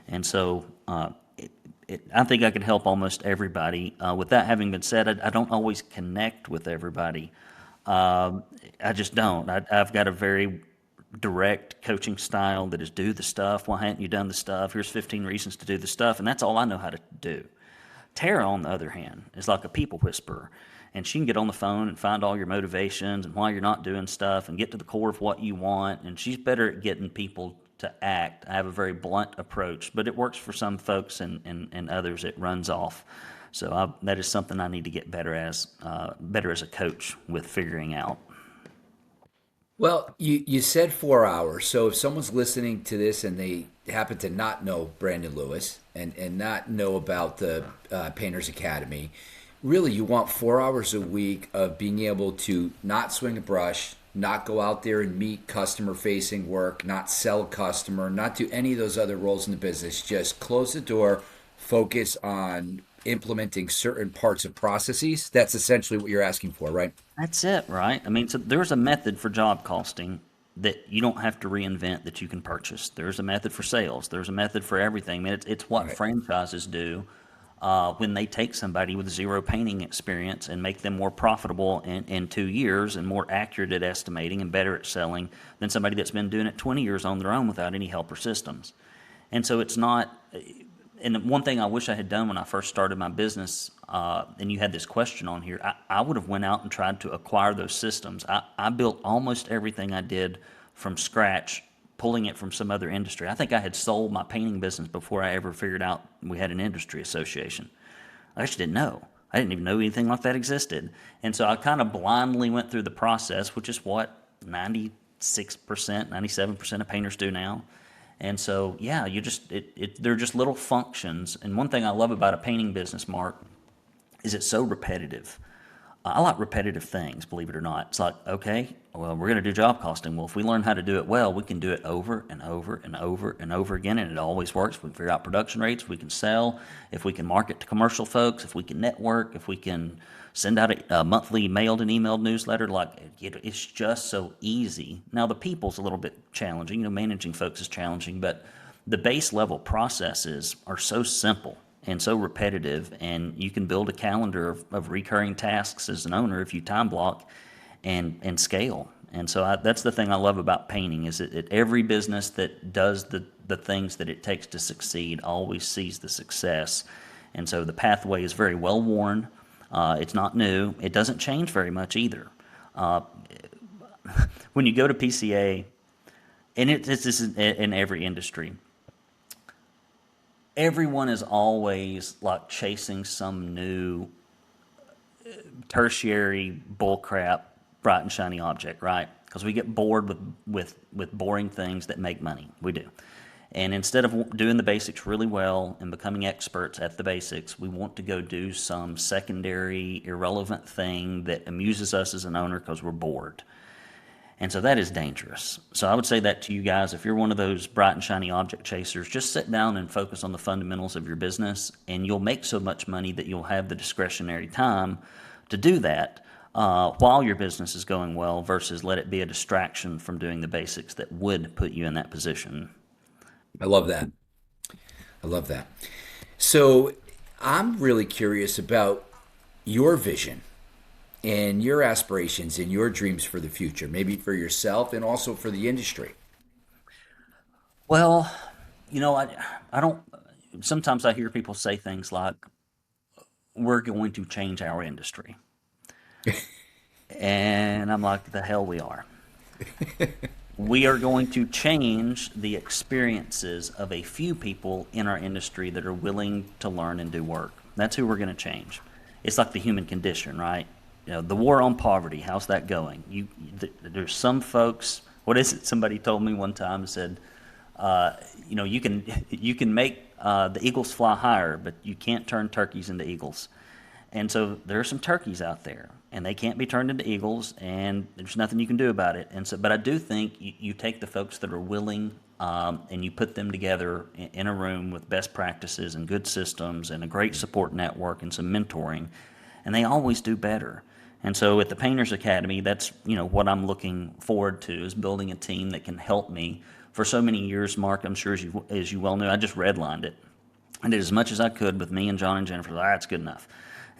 And so I think I can help almost everybody. With that having been said, I don't always connect with everybody. I just don't. I've got a very direct coaching style that is, do the stuff. Why hadn't you done the stuff? Here's 15 reasons to do the stuff. And that's all I know how to do. Tara, on the other hand, is like a people whisperer. And she can get on the phone and find all your motivations and why you're not doing stuff and get to the core of what you want. And she's better at getting people to act. I have a very blunt approach, but it works for some folks, and others it runs off. So that is something I need to get better as a coach with figuring out. Well, you said 4 hours. So if someone's listening to this and they happen to not know Brandon Lewis and not know about the Painters Academy, really you want 4 hours a week of being able to not swing a brush, not go out there and meet customer-facing work, not sell a customer, not do any of those other roles in the business. Just close the door, focus on implementing certain parts of processes. That's essentially what you're asking for, right? That's it, right? I mean, so there's a method for job costing that you don't have to reinvent, that you can purchase. There's a method for sales. There's a method for everything. I mean, it's what franchises do when they take somebody with zero painting experience and make them more profitable in 2 years and more accurate at estimating and better at selling than somebody that's been doing it 20 years on their own without any help or systems. And so it's not... And one thing I wish I had done when I first started my business, and you had this question on here, I would have went out and tried to acquire those systems. I built almost everything I did from scratch, pulling it from some other industry. I think I had sold my painting business before I ever figured out we had an industry association. I just didn't know. I didn't even know anything like that existed. And so I kind of blindly went through the process, which is what 96%, 97% of painters do now. And so, yeah, they're just little functions. And one thing I love about a painting business, Mark, is it's so repetitive. I like repetitive things, believe it or not. It's like, okay, Well, we're going to do job costing. Well, if we learn how to do it well, we can do it over and over and over and over again, and it always works. We can figure out production rates, we can sell, if we can market to commercial folks, if we can network, if we can send out a monthly mailed and emailed newsletter. Like, it's just so easy. Now, the people's a little bit challenging. Managing folks is challenging, but the base level processes are so simple and so repetitive, and you can build a calendar of recurring tasks as an owner if you time block and scale. And so that's the thing I love about painting is that every business that does the things that it takes to succeed always sees the success. And so the pathway is very well worn. It's not new. It doesn't change very much either. Uh, when you go to PCA, and this is in every industry, everyone is always like chasing some new tertiary bullcrap, bright and shiny object, right? Because we get bored with boring things that make money. We do. And instead of doing the basics really well and becoming experts at the basics, we want to go do some secondary, irrelevant thing that amuses us as an owner because we're bored. And so that is dangerous. So I would say that to you guys, if you're one of those bright and shiny object chasers, just sit down and focus on the fundamentals of your business, and you'll make so much money that you'll have the discretionary time to do that while your business is going well versus let it be a distraction from doing the basics that would put you in that position. I love that. I love that. So I'm really curious about your vision and your aspirations and your dreams for the future, maybe for yourself and also for the industry. Well, I don't, sometimes I hear people say things like, we're going to change our industry. And I'm like, the hell we are. We are going to change the experiences of a few people in our industry that are willing to learn and do work. That's who we're going to change. It's like the human condition, right? The war on poverty, how's that going? There's some folks, what is it? Somebody told me one time, said, you can make the eagles fly higher, but you can't turn turkeys into eagles. And so there are some turkeys out there, and they can't be turned into eagles, and there's nothing you can do about it. And so, but I do think you take the folks that are willing, and you put them together in a room with best practices and good systems and a great support network and some mentoring, and they always do better. And so at the Painters Academy, that's what I'm looking forward to, is building a team that can help me. For so many years, Mark, I'm sure as you well know, I just redlined it. I did as much as I could with me and John and Jennifer. That's good enough.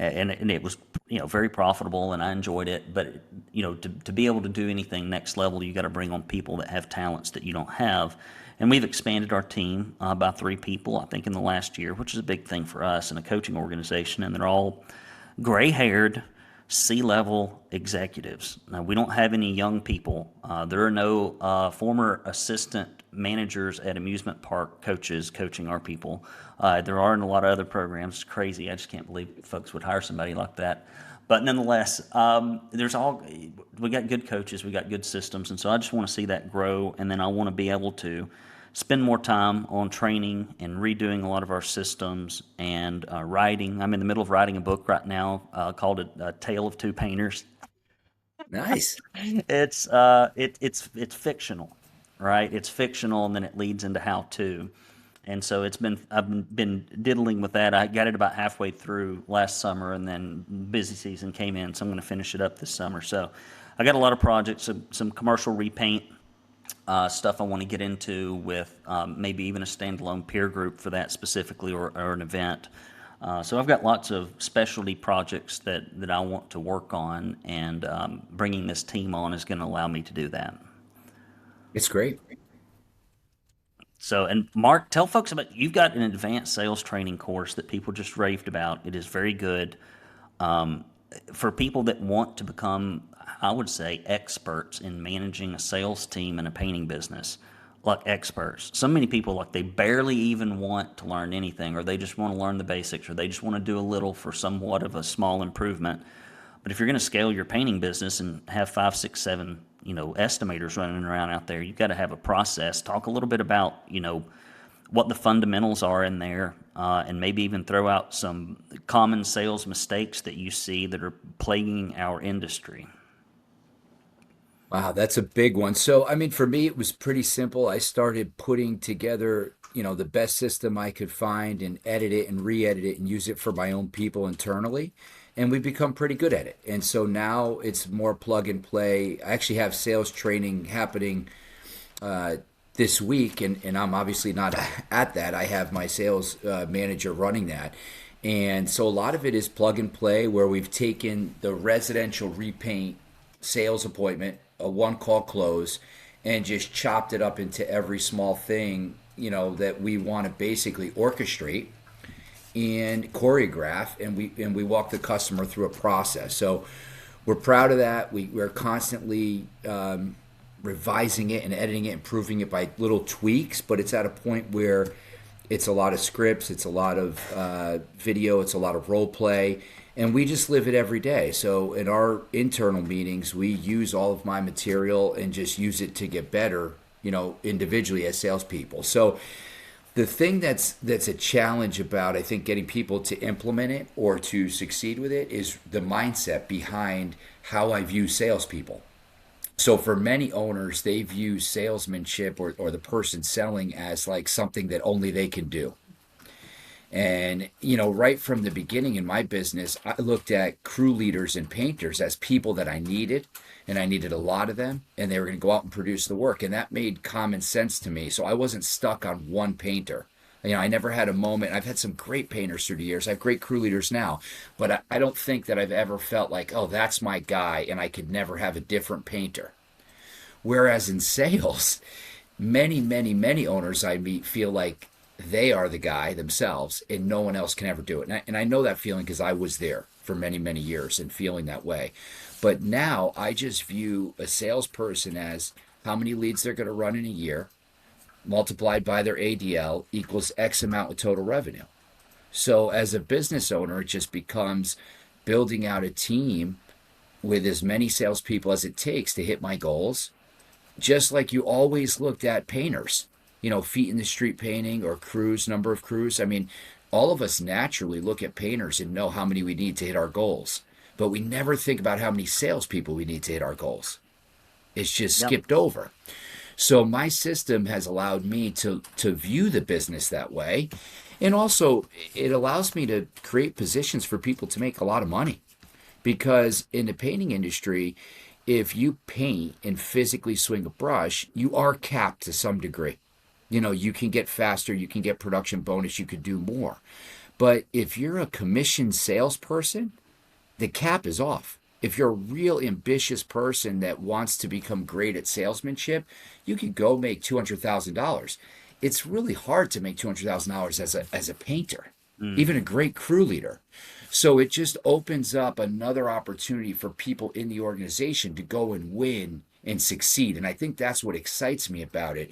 And it was very profitable, and I enjoyed it. But to be able to do anything next level, you got to bring on people that have talents that you don't have. And we've expanded our team by 3 people, I think, in the last year, which is a big thing for us in a coaching organization. And they're all gray-haired, C-level executives. Now, we don't have any young people. There are no former assistant managers at amusement park coaches coaching our people. There are in a lot of other programs. It's crazy. I just can't believe folks would hire somebody like that. But nonetheless, we got good coaches, we got good systems, and so I just want to see that grow, and then I want to be able to spend more time on training and redoing a lot of our systems and writing. I'm in the middle of writing a book right now called A Tale of Two Painters. Nice. It's fictional, right? It's fictional, and then it leads into how to. And so I've been diddling with that. I got it about halfway through last summer, and then busy season came in, so I'm going to finish it up this summer. So I got a lot of projects, some commercial repaint stuff I want to get into with maybe even a standalone peer group for that specifically, or an event. So I've got lots of specialty projects that I want to work on, and bringing this team on is going to allow me to do that. It's great. So, and Mark, tell folks about, you've got an advanced sales training course that people just raved about. It is very good for people that want to become, I would say, experts in managing a sales team in a painting business. Like experts. So many people, like, they barely even want to learn anything, or they just want to learn the basics, or they just want to do a little for somewhat of a small improvement. But if you're going to scale your painting business and have 5, 6, 7, estimators running around out there, you've got to have a process. Talk a little bit about, what the fundamentals are in there, and maybe even throw out some common sales mistakes that you see that are plaguing our industry. Wow, that's a big one. So, I mean, for me, it was pretty simple. I started putting together, the best system I could find and edit it and re-edit it and use it for my own people internally. And we've become pretty good at it. And so now it's more plug and play. I actually have sales training happening uh, this week, and I'm obviously not at that. I have my sales manager running that. And so a lot of it is plug and play where we've taken the residential repaint sales appointment, a one call close, and just chopped it up into every small thing, that we want to basically orchestrate and choreograph, and we walk the customer through a process. So we're proud of that. We're constantly revising it and editing it, improving it by little tweaks, but it's at a point where it's a lot of scripts, it's a lot of video, it's a lot of role play, and we just live it every day. So in our internal meetings, we use all of my material and just use it to get better, individually as salespeople. So the thing that's a challenge about, I think, getting people to implement it or to succeed with it is the mindset behind how I view salespeople. So for many owners, they view salesmanship or the person selling as like something that only they can do. And, right from the beginning in my business, I looked at crew leaders and painters as people that I needed, and I needed a lot of them, and they were going to go out and produce the work. And that made common sense to me. So I wasn't stuck on one painter. I never had a moment. I've had some great painters through the years. I have great crew leaders now, but I don't think that I've ever felt like, oh, that's my guy, and I could never have a different painter. Whereas in sales, many, many, many owners I meet feel like they are the guy themselves and no one else can ever do it. And I know that feeling because I was there for many, many years and feeling that way. But now I just view a salesperson as how many leads they're going to run in a year multiplied by their ADL equals X amount of total revenue. So as a business owner, it just becomes building out a team with as many salespeople as it takes to hit my goals, just like you always looked at painters, feet in the street painting or crews, number of crews. I mean, all of us naturally look at painters and know how many we need to hit our goals, but we never think about how many salespeople we need to hit our goals. It's just Yep. skipped over. So my system has allowed me to view the business that way. And also, it allows me to create positions for people to make a lot of money. Because in the painting industry, if you paint and physically swing a brush, you are capped to some degree. You can get faster, you can get production bonus, you could do more. But if you're a commissioned salesperson, the cap is off. If you're a real ambitious person that wants to become great at salesmanship, you could go make $200,000. It's really hard to make $200,000 as a painter, even a great crew leader. So it just opens up another opportunity for people in the organization to go and win and succeed. And I think that's what excites me about it.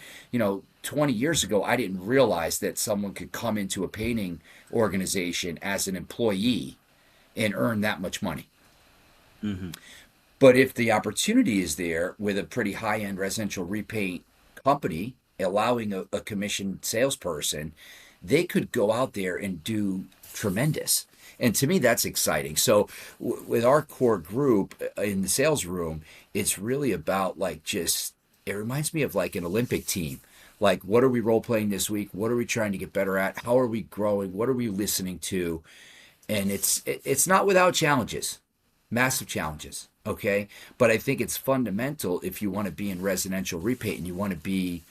20 years ago, I didn't realize that someone could come into a painting organization as an employee and earn that much money. Hmm. But if the opportunity is there with a pretty high-end residential repaint company allowing a commissioned salesperson, they could go out there and do tremendous. And to me, that's exciting. So with our core group in the sales room, it's really about it reminds me of like an Olympic team. Like, what are we role playing this week? What are we trying to get better at? How are we growing? What are we listening to? And it's not without challenges, massive challenges. Okay. But I think it's fundamental if you want to be in residential repaint and you want to be,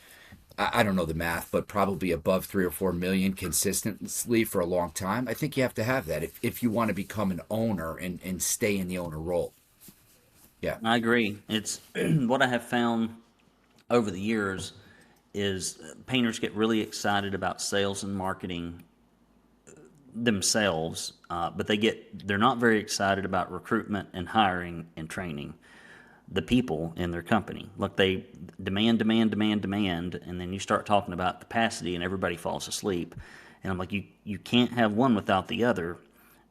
I don't know the math, but probably above 3 or 4 million consistently for a long time. I think you have to have that if you want to become an owner and stay in the owner role. Yeah. I agree. It's what I have found over the years is painters get really excited about sales and marketing themselves, but they're not very excited about recruitment and hiring and training the people in their company. Look, they demand, demand, demand, demand, and then you start talking about capacity and everybody falls asleep. And I'm like, you can't have one without the other.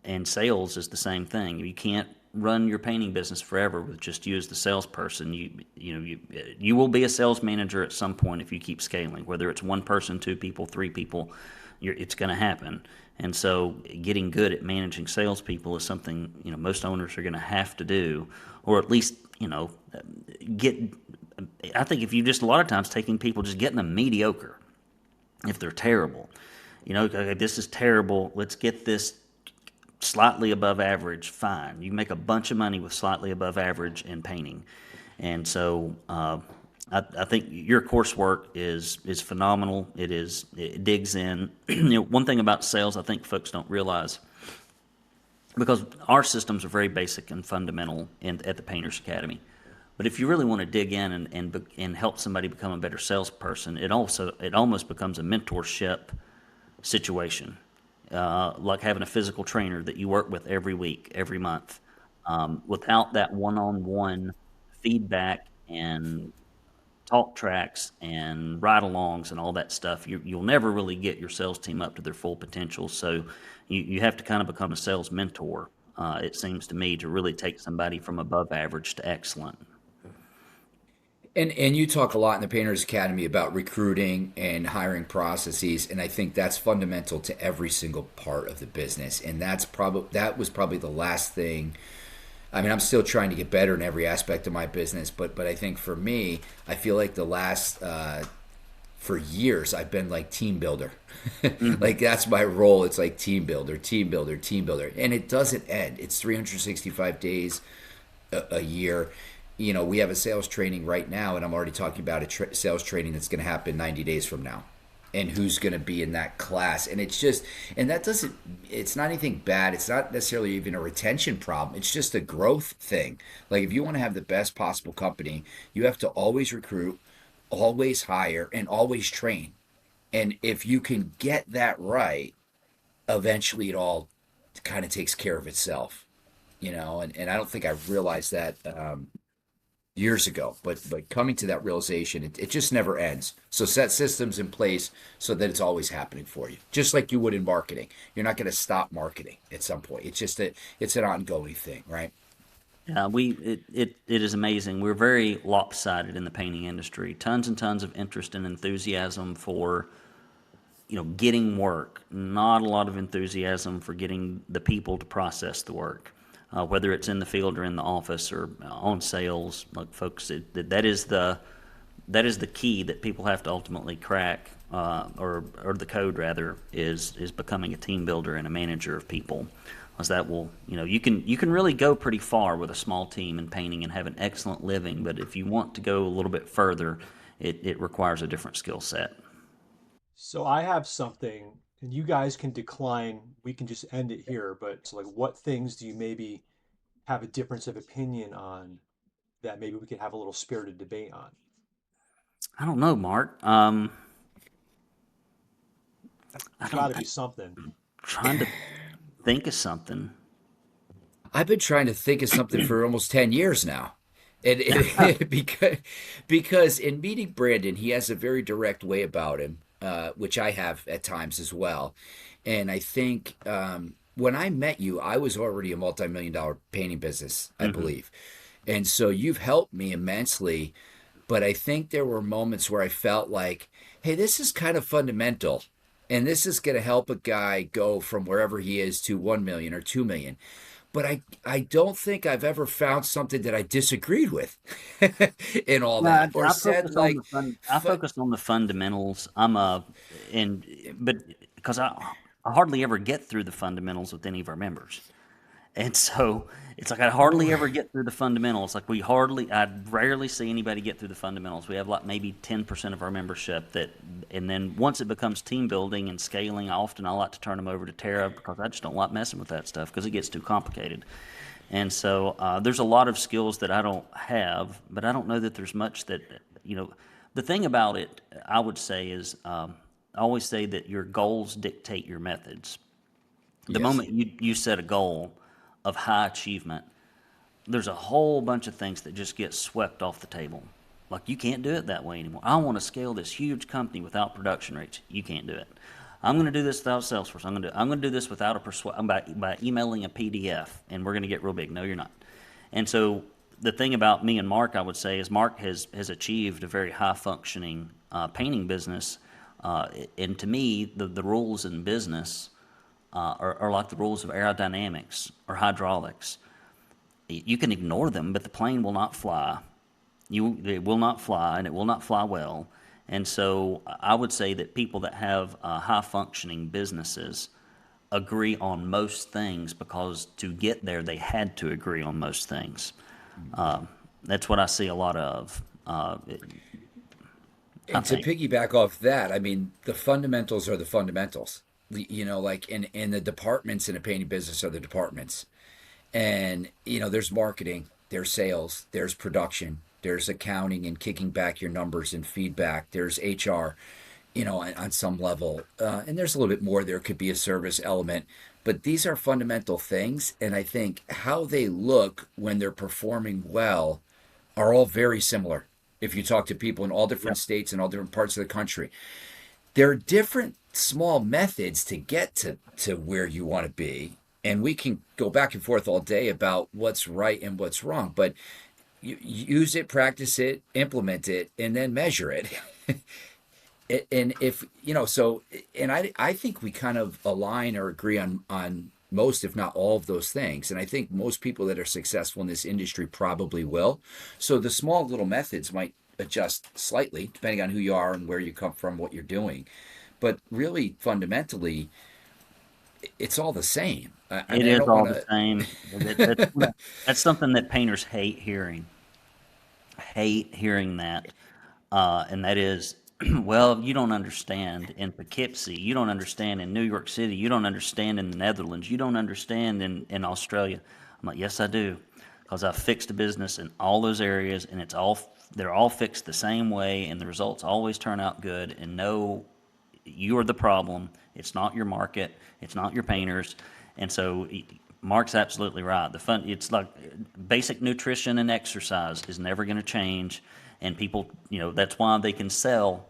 And sales is the same thing. You can't run your painting business forever with just you as the salesperson. You will be a sales manager at some point if you keep scaling, whether it's one person, two people, three people, it's going to happen. And so getting good at managing salespeople is something, most owners are going to have to do, or at least, get, I think if you just a lot of times taking people, just getting them mediocre if they're terrible. Okay, this is terrible. Let's get this slightly above average. Fine. You make a bunch of money with slightly above average in painting. And so I think your coursework is phenomenal. It digs in. One thing about sales I think folks don't realize, because our systems are very basic and fundamental at the Painters Academy. But if you really want to dig in and help somebody become a better salesperson, it almost becomes a mentorship situation, like having a physical trainer that you work with every week, every month. Without that one-on-one feedback and talk tracks and ride-alongs and all that stuff, you'll never really get your sales team up to their full potential. So you have to kind of become a sales mentor, it seems to me, to really take somebody from above average to excellent. And you talk a lot in the Painters Academy about recruiting and hiring processes, and I think that's fundamental to every single part of the business. And that was probably the last thing. I mean, I'm still trying to get better in every aspect of my business, but I think for me, I feel like the last for years I've been like team builder. Like that's my role. It's like team builder, team builder, team builder, and it doesn't end. It's 365 days a year. We have a sales training right now, and I'm already talking about a sales training that's going to happen 90 days from now, and who's going to be in that class. And it's not anything bad. It's not necessarily even a retention problem. It's just a growth thing. Like if you want to have the best possible company, you have to always recruit, always hire, and always train. And if you can get that right, eventually it all kind of takes care of itself, and I don't think I realized that years ago, but coming to that realization, it just never ends. So set systems in place so that it's always happening for you, just like you would in marketing. You're not going to stop marketing at some point. It's just it's an ongoing thing, right? Yeah, it is amazing. We're very lopsided in the painting industry. Tons and tons of interest and enthusiasm for getting work. Not a lot of enthusiasm for getting the people to process the work. Whether it's in the field or in the office or on sales, like folks, that is the key that people have to ultimately crack, or the code rather, is becoming a team builder and a manager of people. As that will, you can really go pretty far with a small team in painting and have an excellent living. But if you want to go a little bit further, it requires a different skill set. So I have something, and you guys can decline. We can just end it here. But so, like, what things do you maybe have a difference of opinion on that maybe we could have a little spirited debate on? I don't know, Mark. I There's got don't. to be something. Trying to think of something. I've been trying to think of something for almost 10 years now. And because in meeting Brandon, he has a very direct way about him, which I have at times as well. And I think when I met you, I was already a multi-million-dollar painting business, I believe. And so you've helped me immensely. But I think there were moments where I felt like, hey, this is kind of fundamental. And this is going to help a guy go from wherever he is to 1 million or 2 million. But I don't think I've ever found something that I disagreed with in all that, or said like, I focus on the fundamentals. But because I hardly ever get through the fundamentals with any of our members. And so it's like I hardly ever get through the fundamentals. Like I rarely see anybody get through the fundamentals. We have like maybe 10% of our membership and then once it becomes team building and scaling, I like to turn them over to Tara because I just don't like messing with that stuff because it gets too complicated. And so there's a lot of skills that I don't have, but I don't know that there's much that, the thing about it, I would say is, I always say that your goals dictate your methods. The moment you set a goal of high achievement, there's a whole bunch of things that just get swept off the table. Like you can't do it that way anymore. I want to scale this huge company without production rates. You can't do it. I'm going to do this without Salesforce. I'm going to do this without by emailing a PDF, and we're going to get real big. No, you're not. And so the thing about me and Mark, I would say, is Mark has achieved a very high functioning painting business And to me, the rules in business are like the rules of aerodynamics or hydraulics. You can ignore them, but the plane will not fly. It will not fly, and it will not fly well. And so I would say that people that have high functioning businesses agree on most things because to get there they had to agree on most things. That's what I see a lot of. I And to think. piggyback off that, I mean, the fundamentals are the fundamentals. You know, like in the departments in a painting business are the departments. And, you know, there's marketing, there's sales, there's production, there's accounting and kicking back your numbers and feedback, there's HR, you know, on some level. And there's a little bit more. There could be a service element. But these are fundamental things. And I think how they look when they're performing well are all very similar. If you talk to people in all different states and all different parts of the country, there are different small methods to get to where you want to be. And we can go back and forth all day about what's right and what's wrong, but you use it, practice it, implement it, and then measure it. And if, you know, so, and I think we kind of align or agree on most, if not all of those things. And I think most people that are successful in this industry probably will. So the small little methods might adjust slightly depending on who you are and where you come from, what you're doing. But really, fundamentally, it's all the same. I It mean, I is don't all want the to. same. That's something that painters hate hearing. Hate hearing that. And that is, well, you don't understand in Poughkeepsie, you don't understand in New York City, you don't understand in the Netherlands, you don't understand in Australia. I'm like, yes, I do, because I've fixed a business in all those areas, and they're all fixed the same way, and the results always turn out good. And no, you are the problem. It's not your market. It's not your painters. And so Mark's absolutely right. It's like basic nutrition and exercise is never going to change. And people, that's why they can sell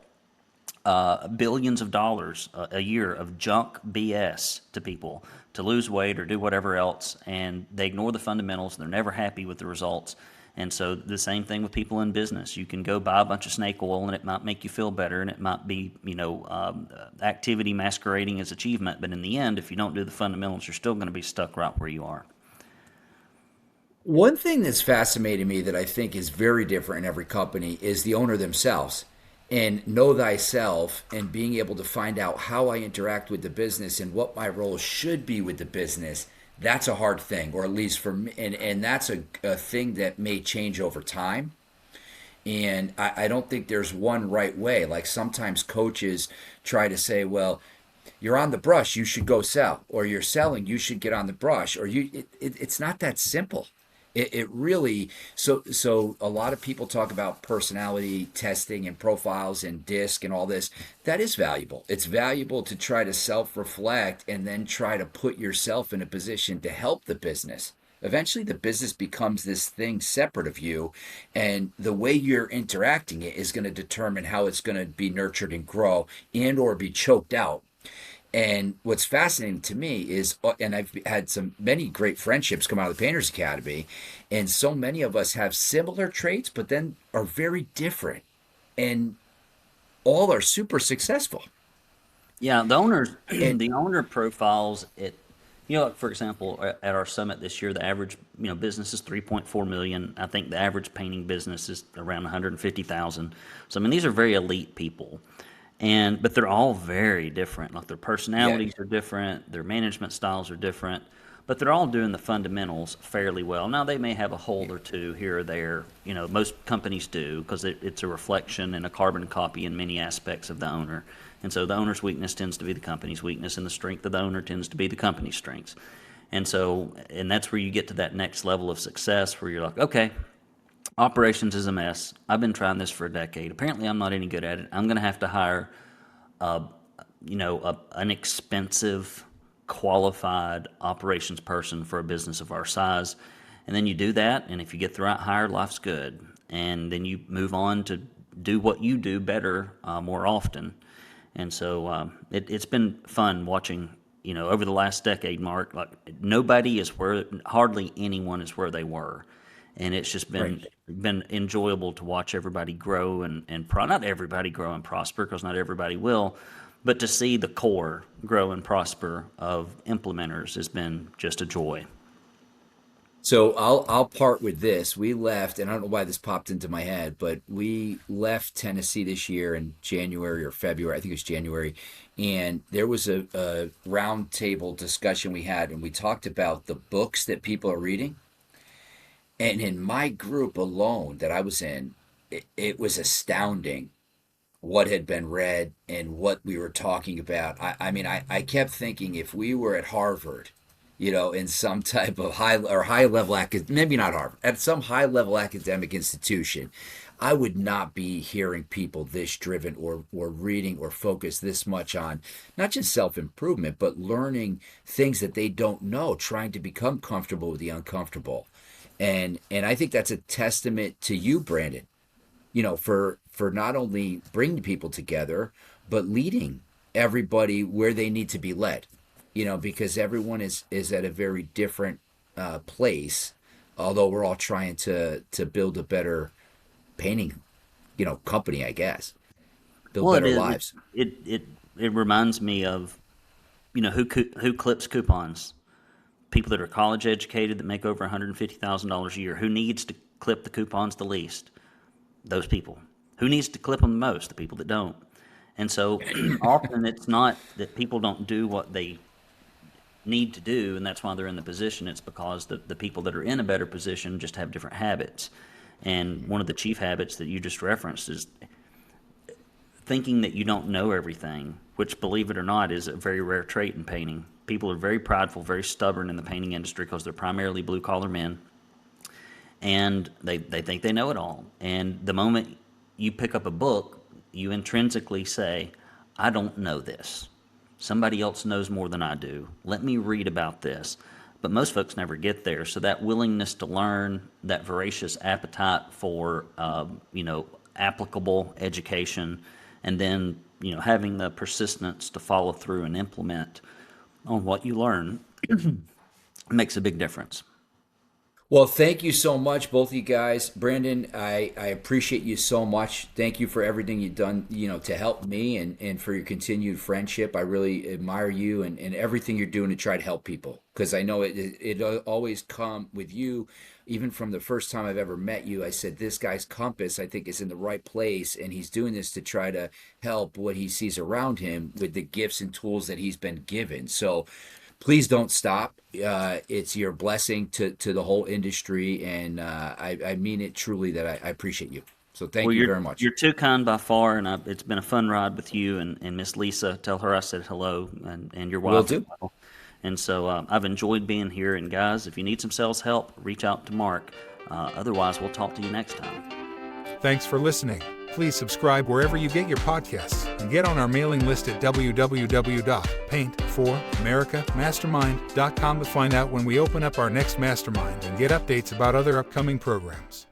billions of dollars a year of junk BS to people to lose weight or do whatever else, and they ignore the fundamentals. They're never happy with the results. And so the same thing with people in business. You can go buy a bunch of snake oil, and it might make you feel better, and it might be, activity masquerading as achievement. But in the end, if you don't do the fundamentals, you're still going to be stuck right where you are. One thing that's fascinating me that I think is very different in every company is the owner themselves and know thyself and being able to find out how I interact with the business and what my role should be with the business. That's a hard thing, or at least for me. And that's a thing that may change over time. And I don't think there's one right way. Like sometimes coaches try to say, well, you're on the brush, you should go sell, or you're selling, you should get on the brush, or it's not that simple. It really so a lot of people talk about personality testing and profiles and disc and all this. That is valuable. It's valuable to try to self-reflect and then try to put yourself in a position to help the business. Eventually the business becomes this thing separate of you, and the way you're interacting it is going to determine how it's going to be nurtured and grow and or be choked out. And what's fascinating to me is, and I've had many great friendships come out of the Painters Academy, and so many of us have similar traits, but then are very different, and all are super successful. Yeah, the owners, And the owner profiles it. Like for example, at our summit this year, the average business is 3.4 million. I think the average painting business is around 150,000. So I mean, these are very elite people, but they're all very different. Like their yeah, personalities are different, their management styles are different, but they're all doing the fundamentals fairly well. Now they may have a hole or two here or there. Most companies do because it's a reflection and a carbon copy in many aspects of the owner. And so the owner's weakness tends to be the company's weakness, and the strength of the owner tends to be the company's strengths. And that's where you get to that next level of success where you're like, okay, operations is a mess. I've been trying this for a decade. Apparently, I'm not any good at it. I'm going to have to hire, an expensive, qualified operations person for a business of our size. And then you do that, and if you get the right hire, life's good. And then you move on to do what you do better more often. And so it's been fun watching, over the last decade, Mark, like hardly anyone is where they were. And it's just right. been been enjoyable to watch everybody grow not everybody grow and prosper, because not everybody will, but to see the core grow and prosper of implementers has been just a joy. So I'll part with this. We left, and I don't know why this popped into my head, but we left Tennessee this year in January or February. I think it was January, and there was a round table discussion we had, and we talked about the books that people are reading. And in my group alone that I was in, it was astounding what had been read and what we were talking about. I mean, I kept thinking if we were at Harvard, in some type of high level maybe not Harvard, at some high level academic institution, I would not be hearing people this driven or reading or focus this much on not just self improvement, but learning things that they don't know, trying to become comfortable with the uncomfortable. And I think that's a testament to you, Brandon, for not only bringing people together, but leading everybody where they need to be led, because everyone is at a very different place, although we're all trying to build a better painting, company, I guess, build Well, it better is. lives. It reminds me of, who clips coupons. People that are college educated that make over $150,000 a year. Who needs to clip the coupons the least? Those people. Who needs to clip them the most? The people that don't. And so often it's not that people don't do what they need to do, and that's why they're in the position. It's because the people that are in a better position just have different habits. And one of the chief habits that you just referenced is thinking that you don't know everything, which, believe it or not, is a very rare trait in painting. People are very prideful, very stubborn in the painting industry because they're primarily blue-collar men, and they think they know it all. And the moment you pick up a book, you intrinsically say, I don't know this. Somebody else knows more than I do. Let me read about this. But most folks never get there. So that willingness to learn, that voracious appetite for, applicable education, and then, having the persistence to follow through and implement on what you learn makes a big difference. Well, thank you so much, both of you guys. Brandon, I appreciate you so much. Thank you for everything you've done, to help me and for your continued friendship. I really admire you and everything you're doing to try to help people. Because I know it always come with you, even from the first time I've ever met you. I said, this guy's compass, I think, is in the right place. And he's doing this to try to help what he sees around him with the gifts and tools that he's been given. So please don't stop. It's your blessing to the whole industry, and I mean it truly that I appreciate you. So thank Well, you you're very much. you're too kind by far, and it's been a fun ride with you and Miss Lisa. Tell her I said hello, and your Will wife as do. well. And so I've enjoyed being here. And guys, if you need some sales help, reach out to Mark. Otherwise, we'll talk to you next time. Thanks for listening. Please subscribe wherever you get your podcasts and get on our mailing list at www.paintforamericamastermind.com to find out when we open up our next mastermind and get updates about other upcoming programs.